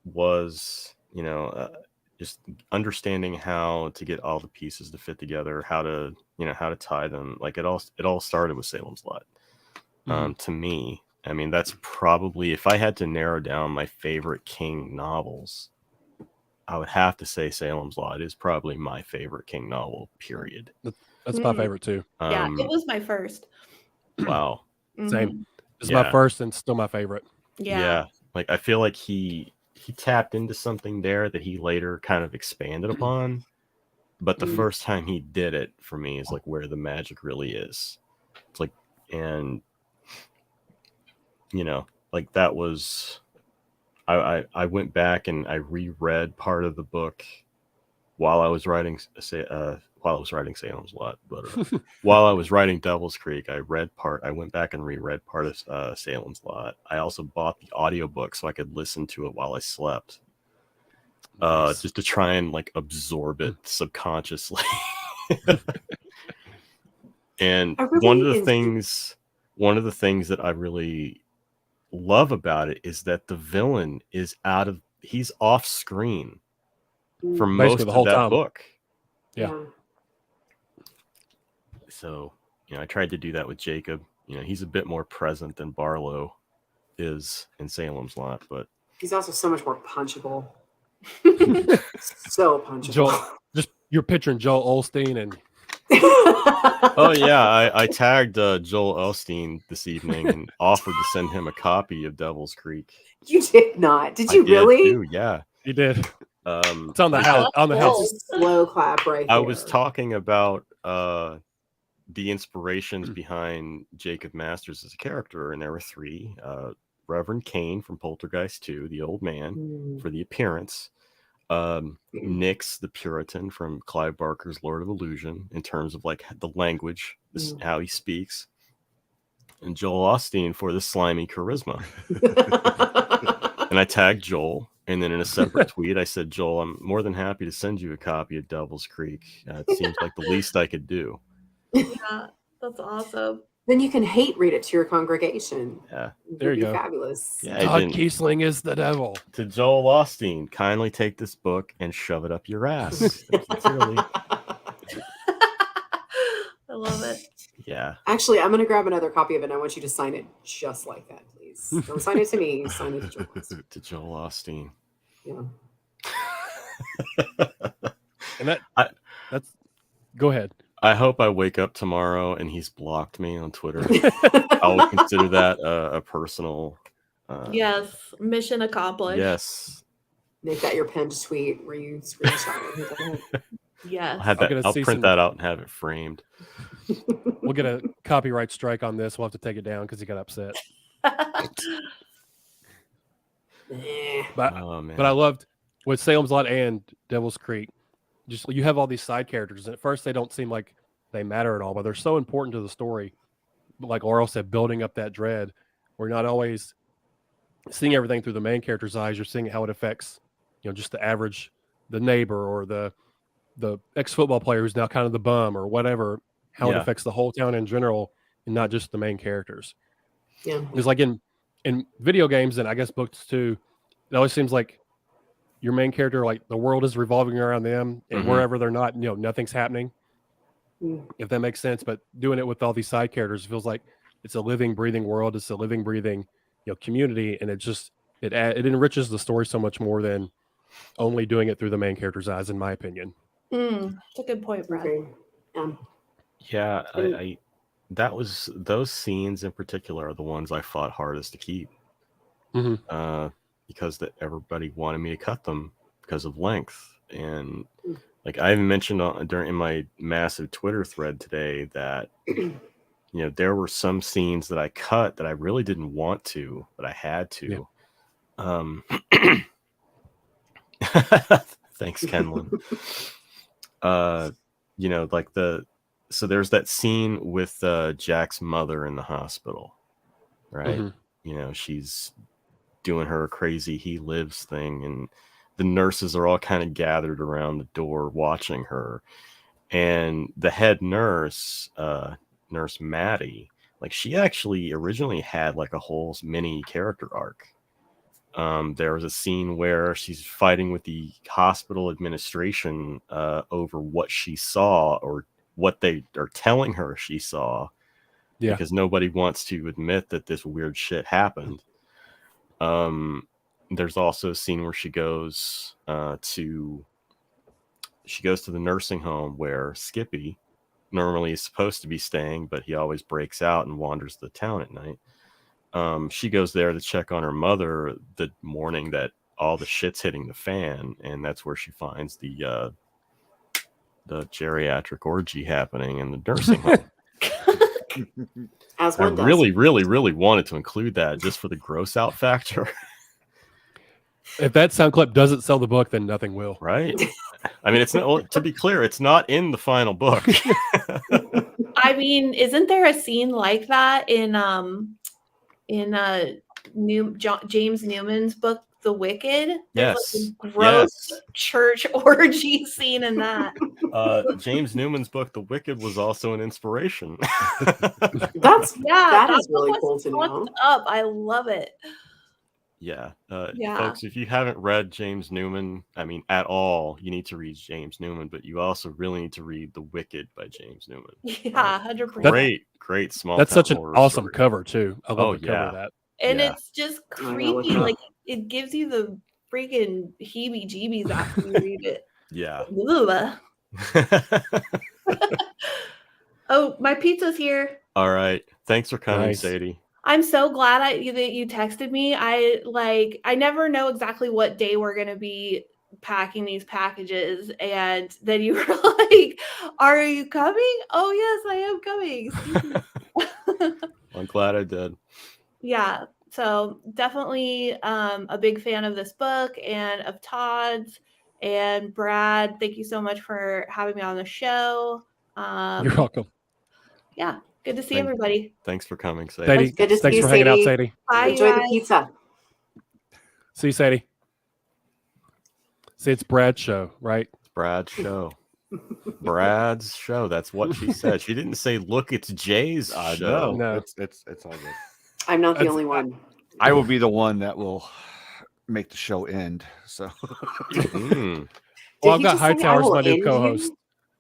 was, just understanding how to get all the pieces to fit together, how to tie them. Like it all started with Salem's Lot. To me, that's probably, if I had to narrow down my favorite King novels, I would have to say Salem's Lot is probably my favorite King novel, period. That's my favorite too. Yeah, it was my first. Wow. Same. It's my first and still my favorite. Yeah. Like I feel like he tapped into something there that he later kind of expanded upon. But the first time he did it for me is like where the magic really is. It's like, and like that was, I went back and I reread part of the book while I was writing Salem's Lot, but while I was writing Devil's Creek, I went back and reread part of Salem's Lot. I also bought the audiobook so I could listen to it while I slept. Nice. Just to try and like absorb it subconsciously. And one of the things that I really love about it is that the villain he's off screen for most of that book. Yeah. So, I tried to do that with Jacob. He's a bit more present than Barlow is in Salem's Lot, but he's also so much more punchable. So punchable. You're picturing Joel Osteen and oh yeah, I tagged Joel Osteen this evening and offered to send him a copy of Devil's Creek. You did not? Did you really? Too, yeah, you did. It's on the house. On the house. Slow clap right here. I was talking about the inspirations behind Jacob Masters as a character, and there were three: Reverend Kane from Poltergeist 2, the old man for the appearance. Nix the Puritan from Clive Barker's Lord of Illusion in terms of like the language, how he speaks, and Joel Osteen for the slimy charisma. And I tagged Joel, And then in a separate tweet, I said, Joel, I'm more than happy to send you a copy of Devil's Creek. It seems like the least I could do. Yeah, that's awesome. Then you can hate read it to your congregation. Yeah. There you go. Fabulous. Yeah, Todd Keisling is the devil. To Joel Osteen, kindly take this book and shove it up your ass. Sincerely. I love it. Yeah. Actually, I'm going to grab another copy of it, and I want you to sign it just like that, please. Don't sign it to me. Sign it to Joel Osteen. To Joel Osteen. Yeah. And that's go ahead. I hope I wake up tomorrow and he's blocked me on Twitter. I will consider that a personal. Yes, mission accomplished. Yes. Make that your pinned tweet where you screenshot it. Yes. I'll print that out and have it framed. We'll get a copyright strike on this. We'll have to take it down because he got upset. But I loved with Salem's Lot and Devil's Creek. Just you have all these side characters, and at first they don't seem like they matter at all, but they're so important to the story. Like Laurel said, building up that dread. We're not always seeing everything through the main character's eyes. You're seeing how it affects, just the average, the neighbor or the ex-football player who's now kind of the bum or whatever. How it affects the whole town in general, and not just the main characters. Yeah, it's like in video games and I guess books too. It always seems like your main character, like the world is revolving around them, and wherever they're not, nothing's happening. If that makes sense. But doing it with all these side characters feels like it's a living, breathing world. It's a living, breathing, community, and it enriches the story so much more than only doing it through the main character's eyes, in my opinion. That's a good point, Brad. Yeah, I those scenes in particular are the ones I fought hardest to keep. Because everybody wanted me to cut them because of length. And like I even mentioned in my massive Twitter thread today that there were some scenes that I cut that I really didn't want to, but I had to. Thanks, Kenlin. So there's that scene with Jack's mother in the hospital, right? She's doing her crazy he lives thing, and the nurses are all kind of gathered around the door watching her, and the head nurse, Nurse Maddie, like she actually originally had like a whole mini character arc. There was a scene where she's fighting with the hospital administration over what she saw or what they are telling her she saw, because nobody wants to admit that this weird shit happened. There's also a scene where she goes to the nursing home where Skippy normally is supposed to be staying, but he always breaks out and wanders the town at night. She goes there to check on her mother the morning that all the shit's hitting the fan, and that's where she finds the geriatric orgy happening in the nursing home. As I one does. really, really, really wanted to include that just for the gross out factor. If that sound clip doesn't sell the book, then nothing will. Right. I mean, it's not, to be clear, it's not in the final book. I mean, isn't there a scene like that in James Newman's book, The Wicked? There's Yes. like a gross church orgy scene in that. James Newman's book, The Wicked, was also an inspiration. That is really cool to know. Up. I love it. Yeah. Folks, if you haven't read James Newman, at all, you need to read James Newman, but you also really need to read The Wicked by James Newman. Yeah, 100%. Great small. That's such an awesome cover too. I love the cover of that. And it's just creepy. Like it gives you the freaking heebie-jeebies after you read it. Yeah. Oh, my pizza's here. All right. Thanks for coming, Sadie. I'm so glad that you texted me. I never know exactly what day we're going to be packing these packages. And then you were like, are you coming? Oh, yes, I am coming. I'm glad I did. Yeah. So definitely a big fan of this book and of Todd's. And Brad, thank you so much for having me on the show. You're welcome. Yeah. Good to see everybody. Thanks for coming, Sadie. Sadie, thanks for hanging out, Sadie. Bye, Enjoy guys. the pizza. See you, Sadie. See, it's Brad's show, right? It's Brad's show. Brad's show. That's what she said. She didn't say, "Look, it's Jay's show." No, it's all good. I'm not the only one. I will be the one that will make the show end. So, well, I've got Hightower's my new co-host.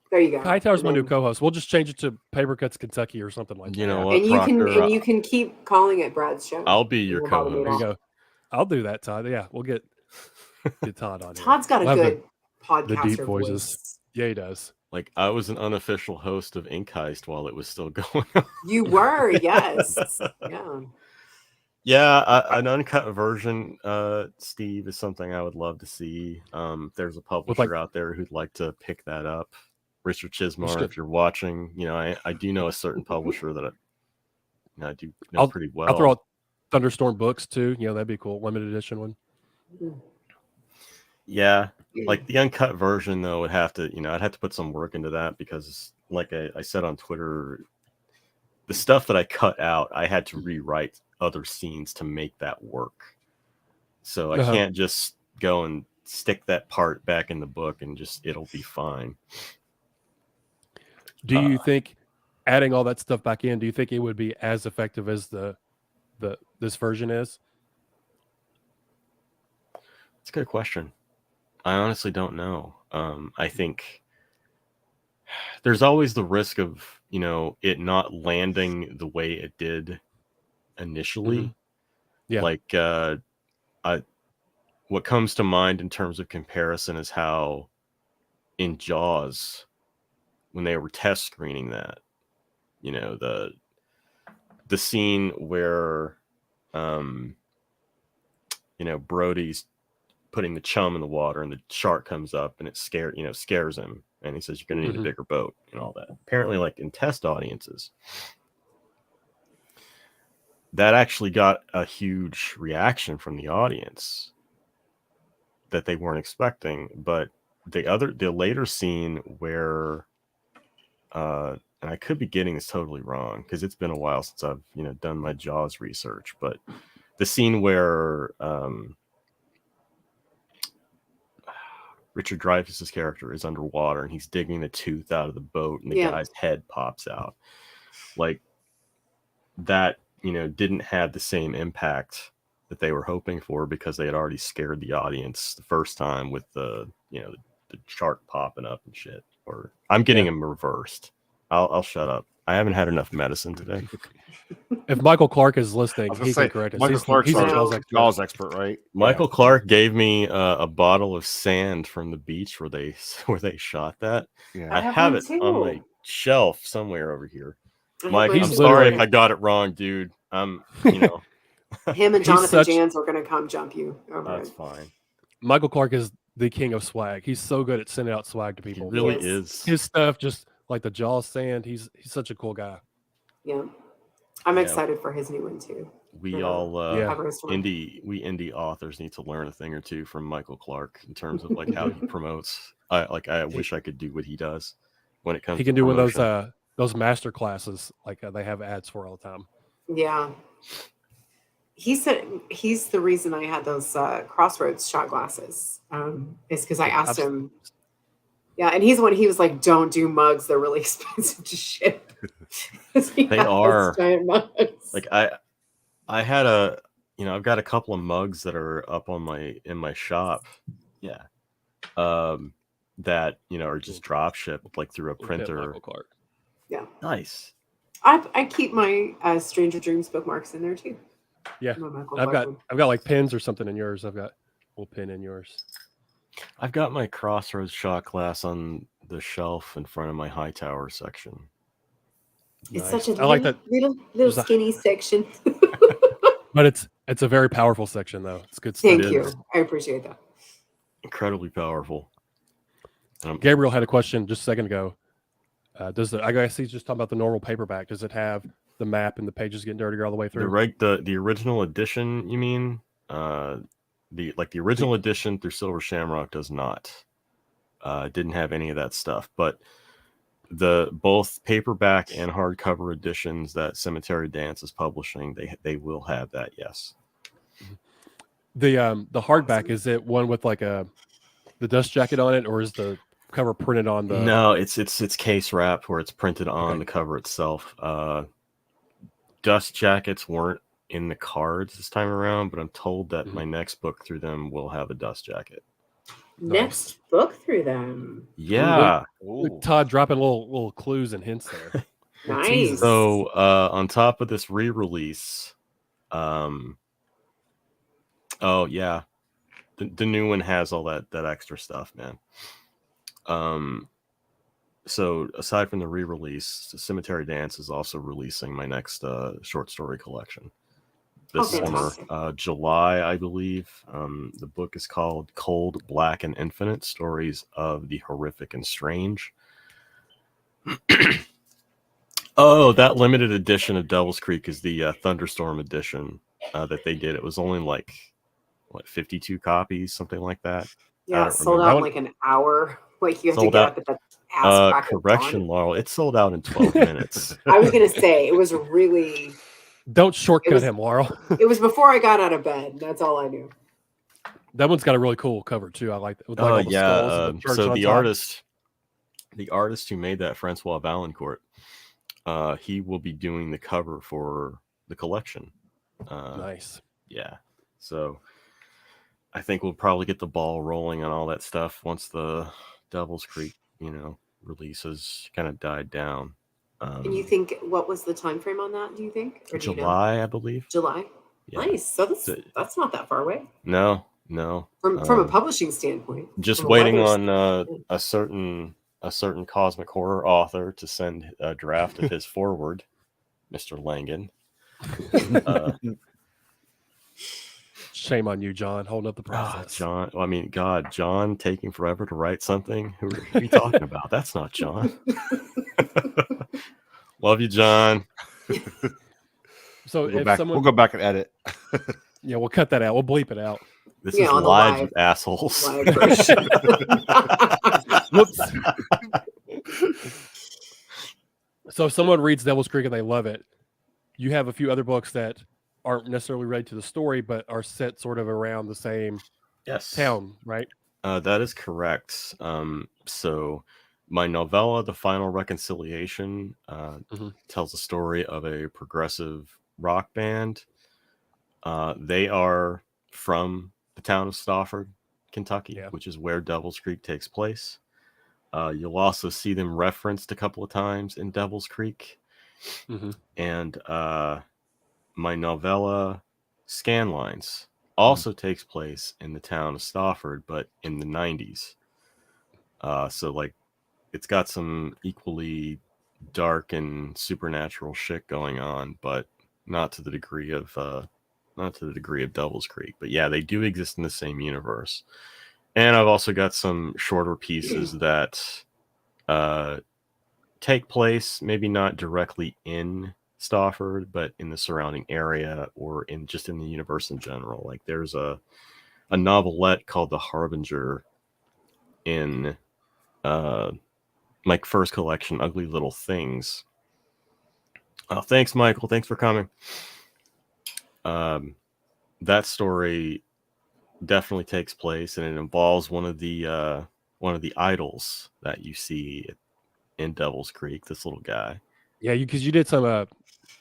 There you go. Hightower's my new co-host. We'll just change it to Paper Cuts Kentucky or something like that. You know what? And you can keep calling it Brad's show. I'll be your co-host. There you go. I'll do that, Todd. Yeah, we'll get Todd on. Todd's got a good podcaster the deep voice. voices. Yeah, he does. Like, I was an unofficial host of Ink Heist while it was still going on. You were, yes. Yeah. Yeah, an uncut version, Steve, is something I would love to see. There's a publisher out there who'd like to pick that up. Richard Chismar, if you're watching, I do know a certain publisher that I do know pretty well. I'll throw out Thunderstorm Books too. That'd be cool. Limited edition one. Yeah, like the uncut version though would have to, I'd have to put some work into that because, like I said on Twitter, the stuff that I cut out, I had to rewrite other scenes to make that work. So I can't just go and stick that part back in the book and it'll be fine. Do you think adding all that stuff back in, do you think it would be as effective as this version is? It's a good question. I honestly don't know. I think there's always the risk of, it not landing the way it did initially. Yeah. Like what comes to mind in terms of comparison is how in Jaws, when they were test screening that, the scene where Brody's putting the chum in the water and the shark comes up and it scares him, and he says, "You're gonna need a bigger boat," and all that. Apparently, like in test audiences, that actually got a huge reaction from the audience that they weren't expecting. But the later scene where and I could be getting this totally wrong because it's been a while since I've done my Jaws research, but the scene where Richard Dreyfuss's character is underwater and he's digging the tooth out of the boat and the guy's head pops out, like that, didn't have the same impact that they were hoping for because they had already scared the audience the first time with the shark popping up and shit. Or I'm getting them reversed. I'll shut up. I haven't had enough medicine today. If Michael Clark is listening, he can correct us. Michael Clark's a Jaws expert, right? Michael Clark gave me a bottle of sand from the beach where they shot that. Yeah. I have it on my shelf somewhere over here. Mike, I'm sorry if I got it wrong, dude. Him and Jonathan Jans are going to come jump you over. That's fine. Michael Clark is the king of swag. He's so good at sending out swag to people. He really is. His stuff, just like the Jaws sand, he's such a cool guy. Yeah. I'm excited for his new one too. We all indie authors need to learn a thing or two from Michael Clark in terms of like how he promotes. I wish I could do what he does when it comes. He can do one of those master classes like they have ads for all the time. Yeah. He said he's the reason I had those Crossroads shot glasses. Is because I asked him. Yeah, and he's the one. He was like, "Don't do mugs; they're really expensive to ship." They are giant mugs. Like I had I've got a couple of mugs that are up on in my shop. Yeah, that are just drop shipped like through a printer. Yeah, nice. I keep my Stranger Dreams bookmarks in there too. Yeah, I've got like pins or something in yours. I've got a little pin in yours. I've got my Crossroads shot glass on the shelf in front of my Hightower section. It's such a little skinny section. But it's a very powerful section though. It's good stuff. Thank you. I appreciate that. Incredibly powerful. Gabriel had a question just a second ago. I guess he's just talking about the normal paperback. Does it have the map and the pages getting dirtier all the way through? The original edition, you mean? The original edition through Silver Shamrock does not. Didn't have any of that stuff, but the both paperback and hardcover editions that Cemetery Dance is publishing, they will have that. Yes. The hardback, is it one with like a the dust jacket on it, or is the cover printed on the? No, it's case wrapped where it's printed on the cover itself. Dust jackets weren't in the cards this time around, but I'm told that my next book through them will have a dust jacket. Next book through them. Yeah. Todd dropping little clues and hints there. Nice. So on top of this re-release, oh yeah, the new one has all that extra stuff, man. So aside from the re-release, Cemetery Dance is also releasing my next short story collection this summer, July, I believe. The book is called Cold, Black, and Infinite: Stories of the Horrific and Strange. Oh, that limited edition of Devil's Creek is the Thunderstorm edition that they did. It was only like 52 copies, something like that. Yeah, sold out in like an hour. Like you have to get up at the ass crack of correction, dawn. Laurel. It sold out in 12 minutes. I was gonna say it was really. Don't shortcut him, Laurel. It was before I got out of bed. That's all I knew. That one's got a really cool cover too. I like that. With Oh like all the skulls and the church so on the top. artist who made that, Francois Valancourt, he will be doing the cover for the collection. Nice. Yeah. So I think we'll probably get the ball rolling on all that stuff once the Devil's Creek, releases kind of died down. And you think, what was the time frame on that? Do you think? Or do July, I believe. July. Yeah. Nice. So that's not that far away. No. From a publishing standpoint. Just waiting on a certain cosmic horror author to send a draft of his foreword, Mr. Langan. Shame on you, John, holding up the process. John, I mean, God, John taking forever to write something. Who are you talking about? That's not John. Love you, John. So we'll go back and edit. Yeah, we'll cut that out. We'll bleep it out. This is live, you assholes. Whoops. So if someone reads Devil's Creek and they love it, you have a few other books that aren't necessarily related to the story, but are set sort of around the same town, right? That is correct. So my novella, The Final Reconciliation, tells the story of a progressive rock band. They are from the town of Stauford, Kentucky, which is where Devil's Creek takes place. You'll also see them referenced a couple of times in Devil's Creek. And my novella, Scanlines, also takes place in the town of Stauford, but in the 90s. So it's got some equally dark and supernatural shit going on, but not to the degree of Devil's Creek. But yeah, they do exist in the same universe. And I've also got some shorter pieces that take place maybe not directly in Stauford, but in the surrounding area or in the universe in general. Like there's a novelette called The Harbinger in my first collection, Ugly Little Things. Oh, thanks, Michael. Thanks for coming. That story definitely takes place, and it involves one of the idols that you see in Devil's Creek. This little guy. Yeah, because you did some.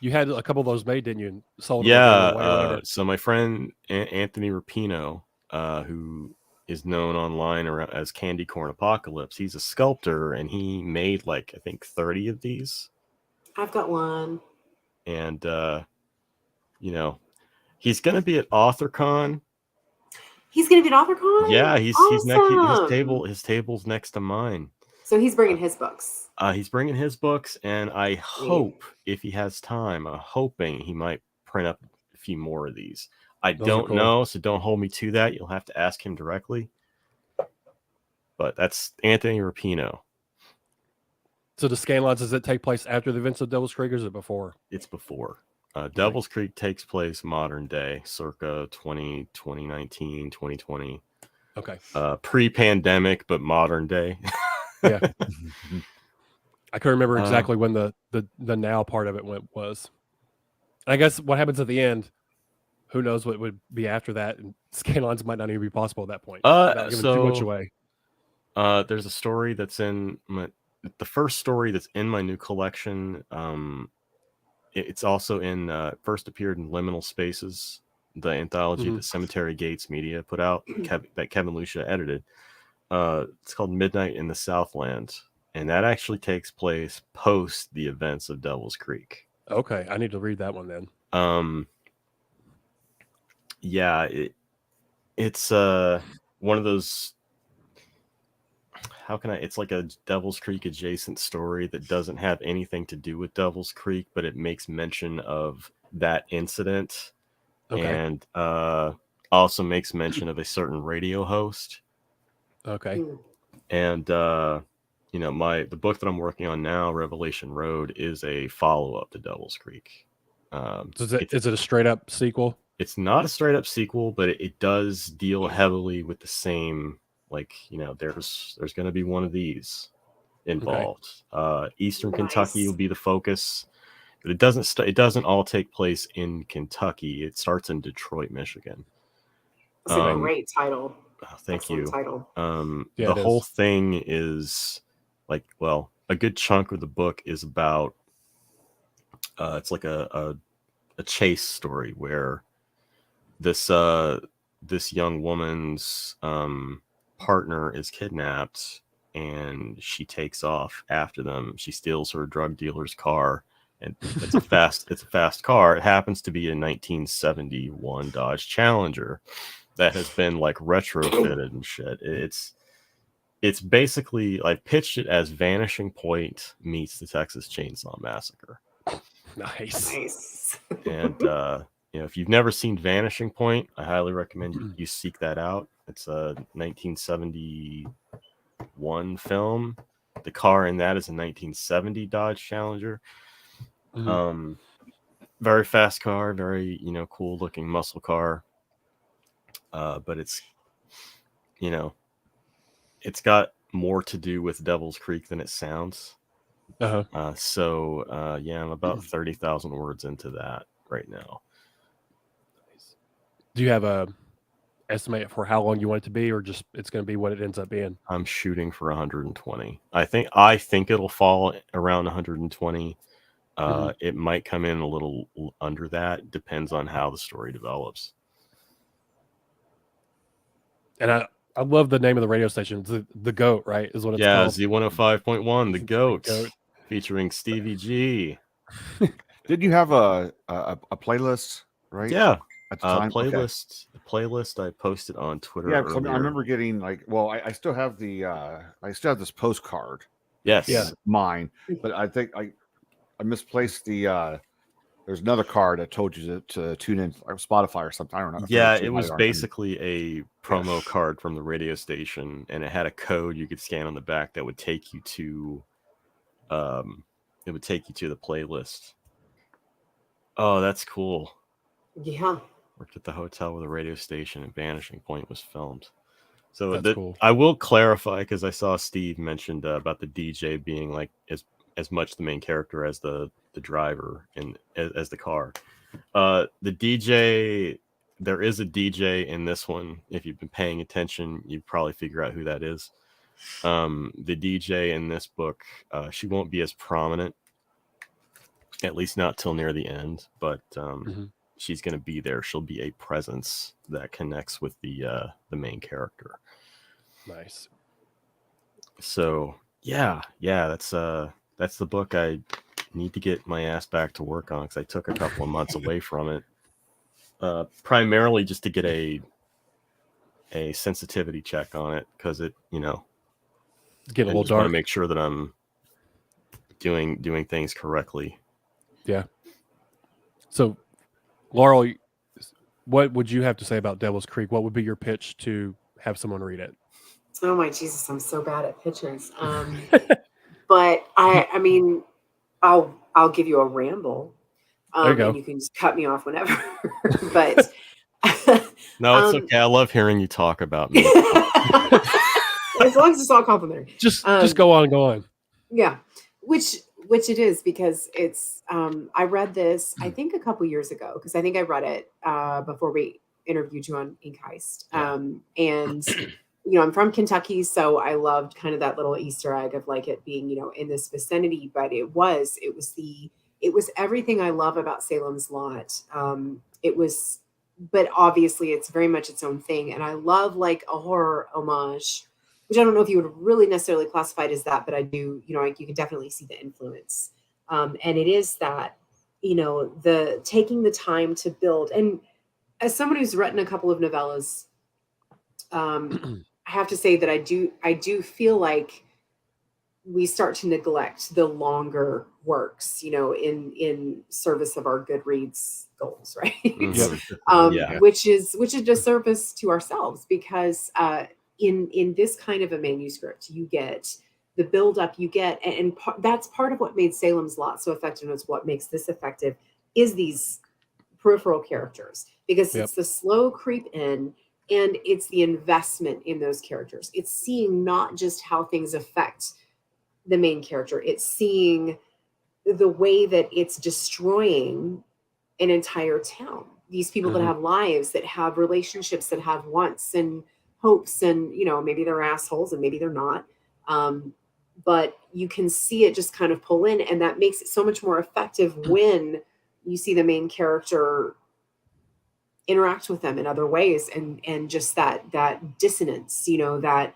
You had a couple of those made, didn't you? And sold them yeah. So my friend Anthony Rapino, who is known online as Candy Corn Apocalypse, he's a sculptor, and he made I think 30 of these. I've got one. And he's gonna be at AuthorCon. He's gonna be at AuthorCon? Yeah, he's awesome. his table's next to mine. So he's bringing his books. He's bringing his books, and I hope, if he has time, I'm hoping he might print up a few more of these. I don't know, so don't hold me to that. You'll have to ask him directly. But that's Anthony Rapino. So the Scanlines, does it take place after the events of Devil's Creek, or is it before? It's before. Devil's Creek takes place modern day, circa 2019, 2020. Okay. Pre-pandemic, but modern day. Yeah. I couldn't remember exactly when the now part of it was. I guess what happens at the end, who knows what would be after that, and Scanlines might not even be possible at that point. Without giving too much away. There's a story that's in the first story that's in my new collection. It's also in first appeared in Liminal Spaces, the anthology that Cemetery Gates Media put out, that Kevin Lucia edited. It's called Midnight in the Southland, and that actually takes place post the events of Devil's Creek. Okay, I need to read that one then. Yeah, it's one of those. How can I? It's like a Devil's Creek adjacent story that doesn't have anything to do with Devil's Creek, but it makes mention of that incident, and also makes mention of a certain radio host. Okay. And you know, the book that I'm working on now, Revelation Road, is a follow-up to Devil's Creek. Is it a straight up sequel? It's not a straight up sequel, but it does deal heavily with the same, like, you know, there's going to be one of these involved. Eastern Kentucky will be the focus, but it doesn't all take place in Kentucky. It starts in Detroit, Michigan. It's a great title. Thank you. Title. The whole thing is like, well, a good chunk of the book is about it's like a chase story where this young woman's partner is kidnapped, and she takes off after them. She steals her drug dealer's car, and it's a fast car. It happens to be a 1971 Dodge Challenger that has been like retrofitted and shit. It's basically, I pitched it as Vanishing Point meets the Texas Chainsaw Massacre. Nice. And you know, if you've never seen Vanishing Point, I highly recommend you seek that out. It's a 1971 film. The car in that is a 1970 Dodge Challenger. Very fast car, very, you know, cool looking muscle car. But it's, you know, it's got more to do with Devil's Creek than it sounds. So I'm about 30,000 words into that right now. Do you have a estimate for how long you want it to be, or just it's going to be what it ends up being? I'm shooting for 120. I think it'll fall around 120. It might come in a little under that. Depends on how the story develops. And I love the name of the radio station. The Goat, right? Is what it's called. Yeah, Z105.1, The Goat, featuring Stevie G. Did you have a playlist, right? Yeah. At the time? Playlist I posted on Twitter. Yeah, because I remember getting like, well, I still have this postcard. Yes. Yeah. Mine. But I think I misplaced the there's another card that told you to tune in, or Spotify or something. I don't know. Yeah, it was basically a promo card from the radio station, and it had a code you could scan on the back that would take you to the playlist. Oh, that's cool. Yeah. Worked at the hotel where the radio station and Vanishing Point was filmed. So cool. I will clarify, because I saw Steve mentioned about the DJ being like as much the main character as the driver and as the car. The DJ, there is a DJ in this one. If you've been paying attention, you probably figure out who that is. The DJ in this book, she won't be as prominent, at least not till near the end, but she's going to be there. She'll be a presence that connects with the main character. Nice. So yeah, that's the book I need to get my ass back to work on, because I took a couple of months away from it, primarily just to get a sensitivity check on it, because it, you know, get a little dark. Want to make sure that I'm doing things correctly. Yeah. So, Laurel, what would you have to say about Devil's Creek? What would be your pitch to have someone read it? Oh my Jesus, I'm so bad at pitches. But I mean, I'll give you a ramble. There you go. And you can just cut me off whenever. But no, it's okay. I love hearing you talk about me. As long as it's all complimentary. Just go on. Yeah, which it is, because it's. I read this, I think, a couple years ago, because I think I read it before we interviewed you on Ink Heist. And I'm from Kentucky, so I loved kind of that little Easter egg of like it being, in this vicinity, but it was everything I love about Salem's Lot. But obviously it's very much its own thing. And I love like a horror homage, which I don't know if you would really necessarily classify it as that, but I do, you can definitely see the influence. And it is that, the taking the time to build. And as someone who's written a couple of novellas, I have to say that I do feel like we start to neglect the longer works, in service of our Goodreads goals, right? Which is a disservice to ourselves, because in this kind of a manuscript, you get the buildup, and that's part of what made Salem's Lot so effective, and it's what makes this effective, is these peripheral characters, because it's the slow creep in. And it's the investment in those characters. It's seeing not just how things affect the main character. It's seeing the way that it's destroying an entire town. These people that have lives, that have relationships, that have wants and hopes, and, maybe they're assholes and maybe they're not. But you can see it just kind of pull in, and that makes it so much more effective when you see the main character interact with them in other ways, and just that dissonance, that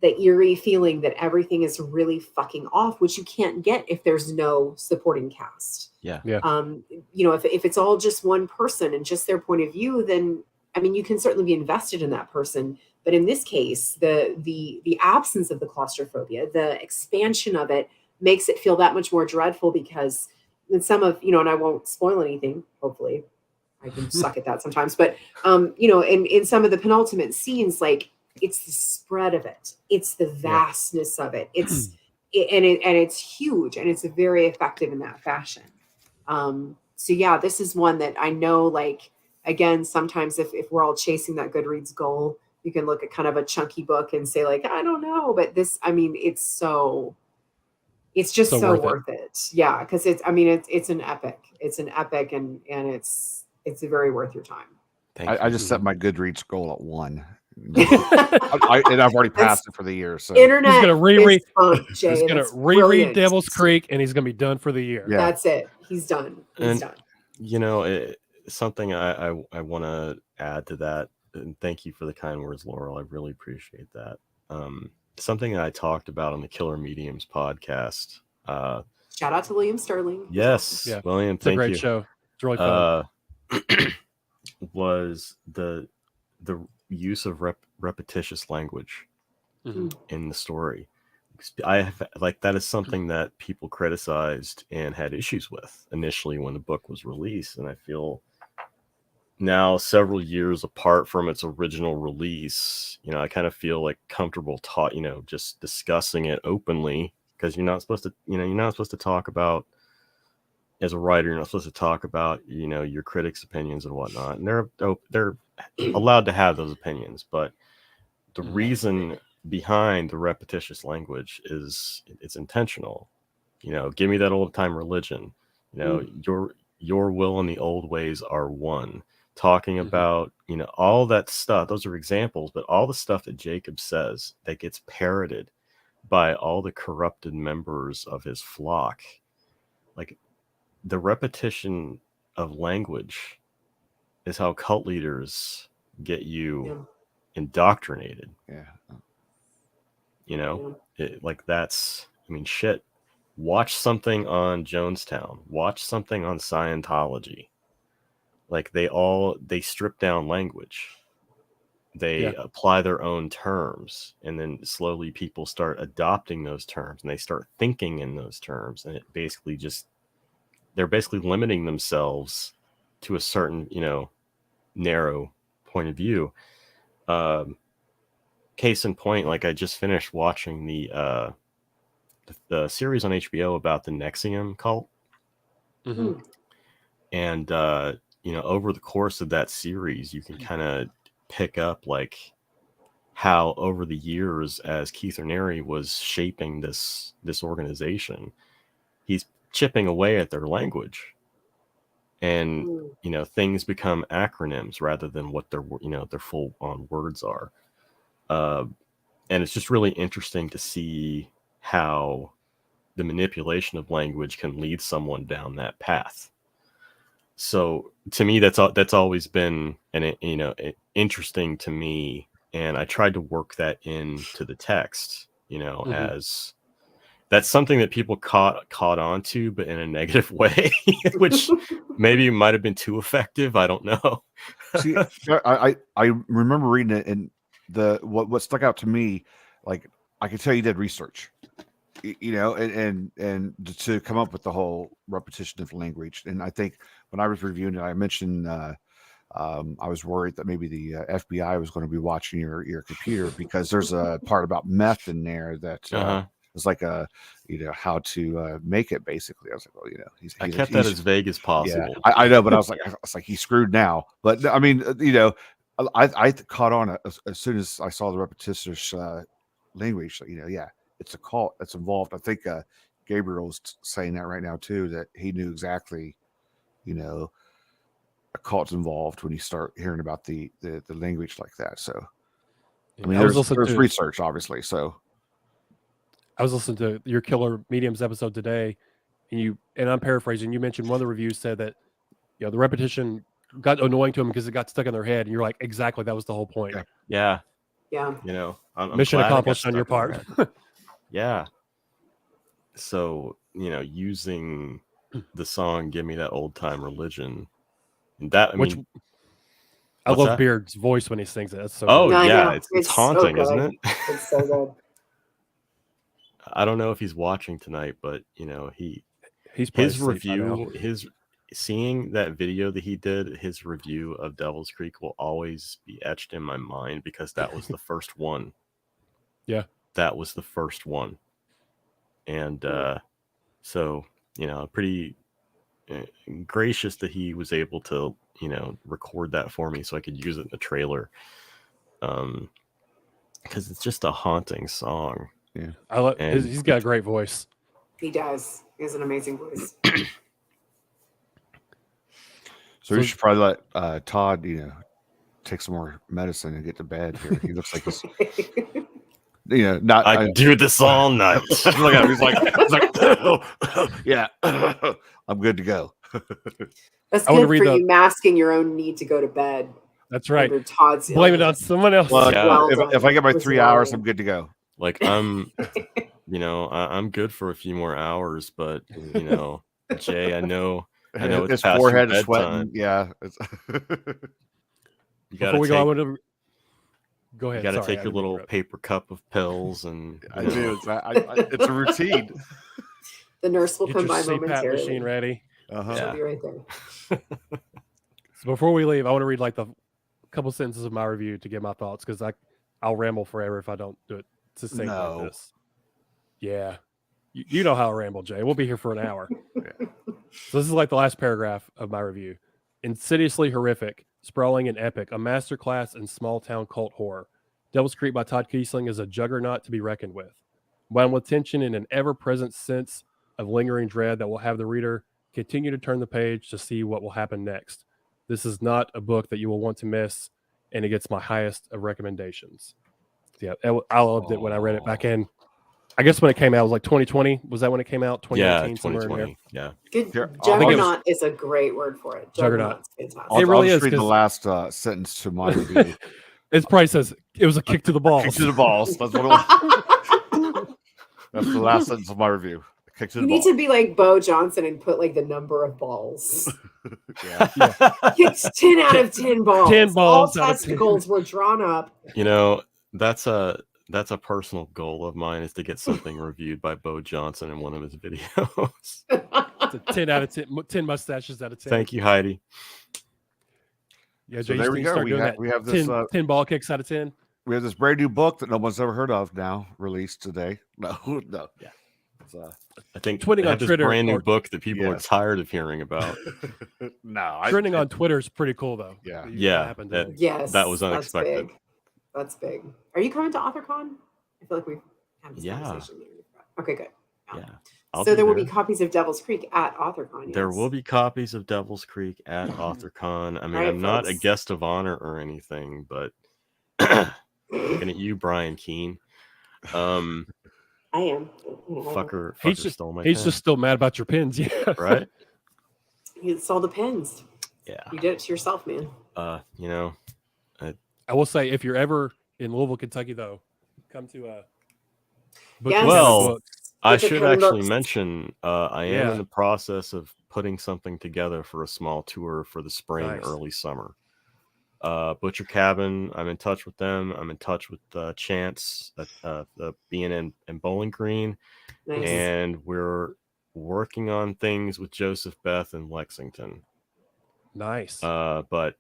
eerie feeling that everything is really fucking off, which you can't get if there's no supporting cast. If it's all just one person and just their point of view, then you can certainly be invested in that person. But in this case, the absence of the claustrophobia, the expansion of it, makes it feel that much more dreadful, because in some of, and I won't spoil anything, hopefully. I can suck at that sometimes, but in some of the penultimate scenes, like, it's the spread of it, it's the vastness of it, it's huge, and it's very effective in that fashion. This is one that I know, like, again, sometimes if we're all chasing that Goodreads goal, you can look at kind of a chunky book and say, like, I don't know, but this, it's just so worth it. Yeah, because it's an epic, and it's very worth your time. I just set my Goodreads goal at 1. And I've already passed it for the year. So Internet, he's going to reread. Jay, he's going to reread Devil's Creek, and he's going to be done for the year. Yeah. That's it. He's done. He's done. Something I want to add to that, and thank you for the kind words, Laurel. I really appreciate that. Something that I talked about on the Killer Mediums podcast. Shout out to William Sterling. Yes, William. It's a great show. It's really fun. Was the use of repetitious language in the story. That is something that people criticized and had issues with initially when the book was released, and I feel now, several years apart from its original release, I kind of feel like comfortable just discussing it openly, because you're not supposed to talk about, as a writer, you're not supposed to talk about, your critics' opinions and whatnot. And they're allowed to have those opinions, but the reason behind the repetitious language is it's intentional. Give me that old time religion. Your will and the old ways are one. Talking about, all that stuff. Those are examples, but all the stuff that Jacob says that gets parroted by all the corrupted members of his flock, like, the repetition of language is how cult leaders get you indoctrinated. That's, shit. Watch something on Jonestown. Watch something on Scientology. Like, they strip down language. They apply their own terms, and then slowly people start adopting those terms, and they start thinking in those terms, and it basically they're basically limiting themselves to a certain, narrow point of view. Case in point, like, I just finished watching the series on HBO about the Nexium cult. And, over the course of that series, you can kind of pick up, like, how over the years, as Keith Raniere was shaping this organization, he's chipping away at their language, and things become acronyms rather than what their full on words are. and it's just really interesting to see how the manipulation of language can lead someone down that path. So to me, that's always been interesting to me, and I tried to work that into the text, as that's something that people caught on to, but in a negative way, which maybe might have been too effective. I don't know. See, I remember reading it, and what stuck out to me, like I could tell you did research, and to come up with the whole repetition of language. And I think when I was reviewing it, I mentioned I was worried that maybe the FBI was going to be watching your computer, because there's a part about meth in there that was like how to make it, basically. I was like, well, I kept that as vague as possible. Yeah, I know, but I was like, he's screwed now. But I mean, I caught on as soon as I saw the repetitious language. It's a cult that's involved. I think Gabriel's saying that right now too, that he knew exactly, a cult's involved when you start hearing about the language like that. So, I mean, there's research, obviously. So, I was listening to your Killer Mediums episode today, and I'm paraphrasing. You mentioned one of the reviews said that, the repetition got annoying to him because it got stuck in their head, and you're like, exactly, that was the whole point. Yeah. I'm mission accomplished on your part. Yeah. So, using the song "Give Me That Old Time Religion," and that, I love Beard's voice when he sings it. That's so good. Yeah, it's haunting, so isn't it? It's so good. I don't know if he's watching tonight, but his review, seeing that video that he did, his review of Devil's Creek will always be etched in my mind, because that was the first one. Yeah, that was the first one, and so pretty gracious that he was able to record that for me so I could use it in the trailer, because it's just a haunting song. Yeah, he's got a great voice. He does. He has an amazing voice. So you should probably let Todd, take some more medicine and get to bed here. He looks like he's, not. I can do this all night. Look at him. He's like, yeah, I'm good to go. That's good for you, masking your own need to go to bed. That's right. Todd's blame it on someone else. Well, if I get my 3 hours, I'm good to go. Like I'm good for a few more hours, but Jay, I know it's his past forehead your is sweating. bedtime. Yeah. Before we go, I want to go ahead. You got to take your little paper cup of pills, and I do. It's a routine. The nurse will come by momentarily. momentarily. Machine ready. She'll be right there. So before we leave, I want to read like the couple sentences of my review to get my thoughts, because I'll ramble forever if I don't do it succinct like this. Yeah. You know how I ramble, Jay. We'll be here for an hour. Yeah. So this is like the last paragraph of my review. Insidiously horrific, sprawling and epic, a masterclass in small-town cult horror. Devil's Creek by Todd Keisling is a juggernaut to be reckoned with. Wound with tension and an ever-present sense of lingering dread that will have the reader continue to turn the page to see what will happen next. This is not a book that you will want to miss, and it gets my highest of recommendations. Yeah, I loved it when I read it back in. I guess when it came out, it was like 2020. Was that when it came out? 2019, somewhere in there. Yeah. Good. Juggernaut is a great word for it. Juggernaut. Fantastic. It really I'll is. Read the last sentence to my review. It probably says it was a kick to the balls. Kick to the balls. That's what it was. That's the last sentence of my review. Kick to the balls. You need to be like Bo Johnson and put like the number of balls. Yeah. It's 10 out of 10 balls. 10 balls. All testicles were drawn up. That's a personal goal of mine, is to get something reviewed by Bo Johnson in one of his videos. It's a 10 out of 10. 10 mustaches out of 10. Thank you, Heidi. Yeah, so there we go. We have this 10 ball kicks out of 10. We have this brand new book that no one's ever heard of now, released today. No. Yeah. I think tweeting on this Twitter, brand new book that people are tired of hearing about. Trending on Twitter is pretty cool, though. Yeah. That was unexpected. That's big. Are you coming to AuthorCon? I feel like we've had this conversation. Okay, good. Yeah. So there will be copies of Devil's Creek at AuthorCon. Yes. There will be copies of Devil's Creek at AuthorCon. I mean, I'm not a guest of honor or anything, but looking at you, Brian Keene. I am. Fucker He's stole my he's pen. just still mad about your pins. Yeah. Right? You saw the pens. Yeah. You did it to yourself, man. You know, I will say, if you're ever in Louisville, Kentucky, though, come to Yes. well, I With the should pen actually books. mention I am in the process of putting something together for a small tour for the spring, Nice. early summer. Butcher Cabin, I'm in touch with them. I'm in touch with Chance at the B&N and Bowling Green. Nice. And we're working on things with Joseph Beth in Lexington. Nice. But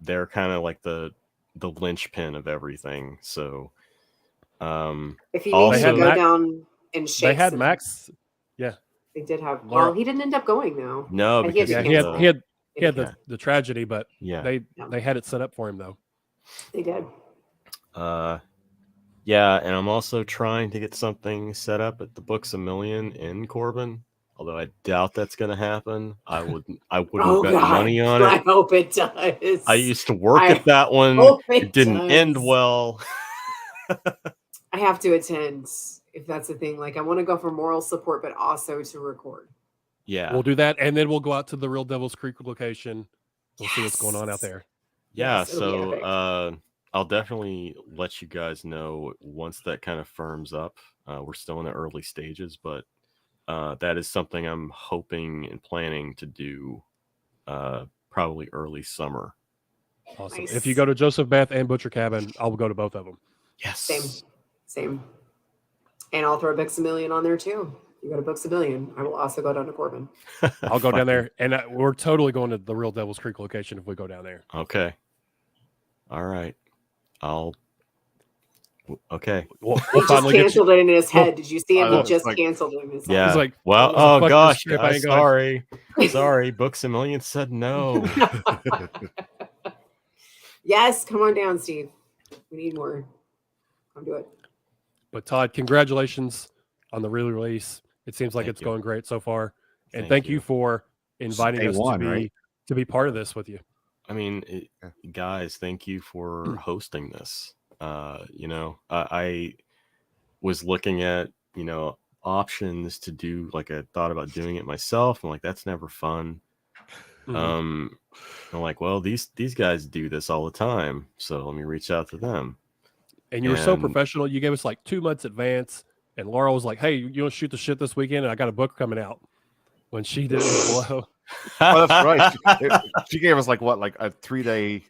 they're kind of like the linchpin of everything. So if you need also, to go down and shake, they had Max. Yeah, they did have. Laurel. Well, he didn't end up going though. No, because he had the tragedy, but they had it set up for him though. They did. Yeah, and I'm also trying to get something set up at the Books A Million in Corbin. Although I doubt that's going to happen. I wouldn't bet money on it. I hope it does. I used to work at that one. It didn't end well. I have to attend if that's the thing. Like I want to go for moral support, but also to record. Yeah. We'll do that, and then we'll go out to the Real Devil's Creek location. We'll see what's going on out there. Yeah, Yes, it'll be so I'll definitely let you guys know once that kind of firms up. We're still in the early stages, but that is something I'm hoping and planning to do probably early summer. Awesome. Nice. If you go to Joseph Beth and Butcher Cabin, I'll go to both of them. Yes. Same. And I'll throw Books A Million on there too. You go to Books A Million. I will also go down to Corbin. I'll go down there, and we're totally going to the Real Devil's Creek location if we go down there. Okay. All right. Okay. We'll He just finally canceled it in his head. Did you see him? He it's just like- canceled it in his head. Yeah. He's like, well, "Fuck oh this gosh, trip, I guys, ain't going." sorry. Books A Million said no. Yes, come on down, Steve. We need more. Come do it. But Todd, congratulations on the re-release. It seems like Thank it's you. going great so far. And Thank thank you. you for inviting Day us one, to be right? to be part of this with you. I mean, guys, thank you for hosting this. I was looking at, options to do, like I thought about doing it myself. I'm like, that's never fun. I'm like, well, these guys do this all the time. So let me reach out to them. And you were so professional. You gave us like 2 months advance. And Laurel was like, hey, you want to shoot the shit this weekend? And I got a book coming out. When she did it blow. Oh, that's right. She gave us like a 3-day.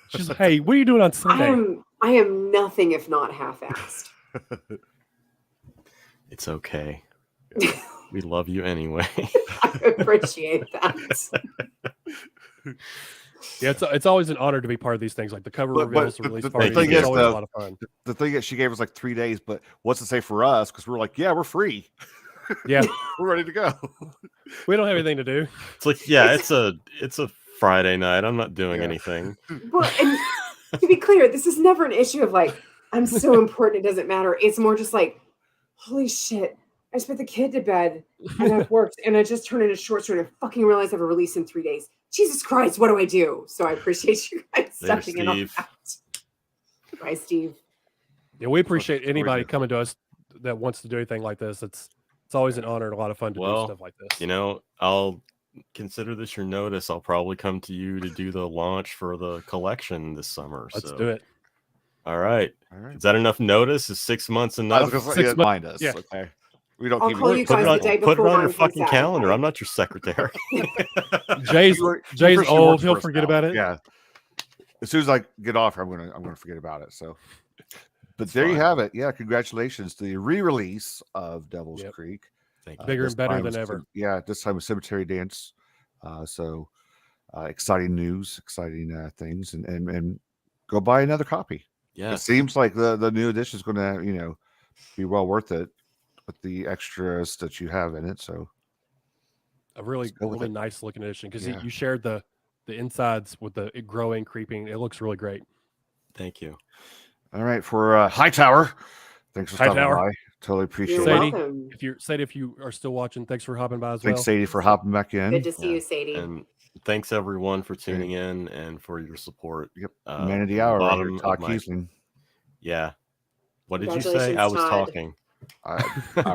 She's like, hey, what are you doing on Sunday? I am nothing if not half-assed. It's okay. We love you anyway. I appreciate that. Yeah, it's always an honor to be part of these things, like the cover reveals, the release parties. thing It's is, always a lot of fun. The thing is, she gave us like 3 days, but what's to say for us? Because we're like, yeah, we're free. Yeah, we're ready to go. We don't have anything to do. It's like, yeah, it's a Friday night. I'm not doing anything. Well, and to be clear, this is never an issue of like, I'm so important, it doesn't matter. It's more just like, holy shit, I just put the kid to bed and I've worked and I just turned in a short story and I fucking realized I have a release in 3 days. Jesus Christ, what do I do? So I appreciate you guys stepping in on that. Bye, Steve. Yeah, we appreciate anybody coming to us that wants to do anything like this. It's always an honor and a lot of fun to do stuff like this. I'll consider this your notice. I'll probably come to you to do the launch for the collection this summer. Let's do it. All right. Is that enough notice? Is 6 months enough? 6 months. Mind us. Yeah. Okay. We don't I'll keep call you guys the day put it before on your mine fucking comes out. calendar. I'm not your secretary. Jay's officially old. works He'll for us forget now. about it. Yeah. As soon as I get off, I'm gonna forget about it. So, but there you have it. Yeah, congratulations to the re-release of Devil's Creek. Thank you. Bigger This and better time than was- ever. Yeah, this time with Cemetery Dance. Exciting news, exciting things, and go buy another copy. Yeah, it seems like the new edition is going to be well worth it with the extras that you have in it. So a really it. nice looking edition because Yeah. you shared the insides with the growing, creeping. It looks really great. Thank you. All right, for Hightower, thanks for stopping Hightower. by. Totally appreciate You're it. welcome. Sadie, if you are still watching, thanks for hopping by as Thanks, well. Sadie, for hopping back in. Good to see you, Sadie. And thanks everyone for tuning in and for your support. Yep. Man of the hour, right here, bottom Todd of my- Keisling. Yeah. What did you say? I was talking. I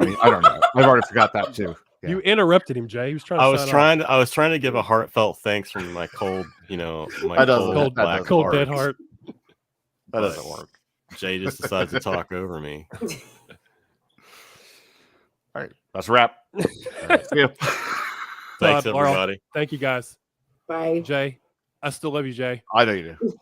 mean, I don't know. I've already forgot that too. Yeah. You interrupted him, Jay. He was trying. I was trying to give a heartfelt thanks from my cold, my cold dead heart. That doesn't work. Jay just decides to talk over me. All right, that's a wrap. All right, see ya. Thanks, Laurel, everybody. thank you, guys. Bye, Jay. I still love you, Jay. I know you do.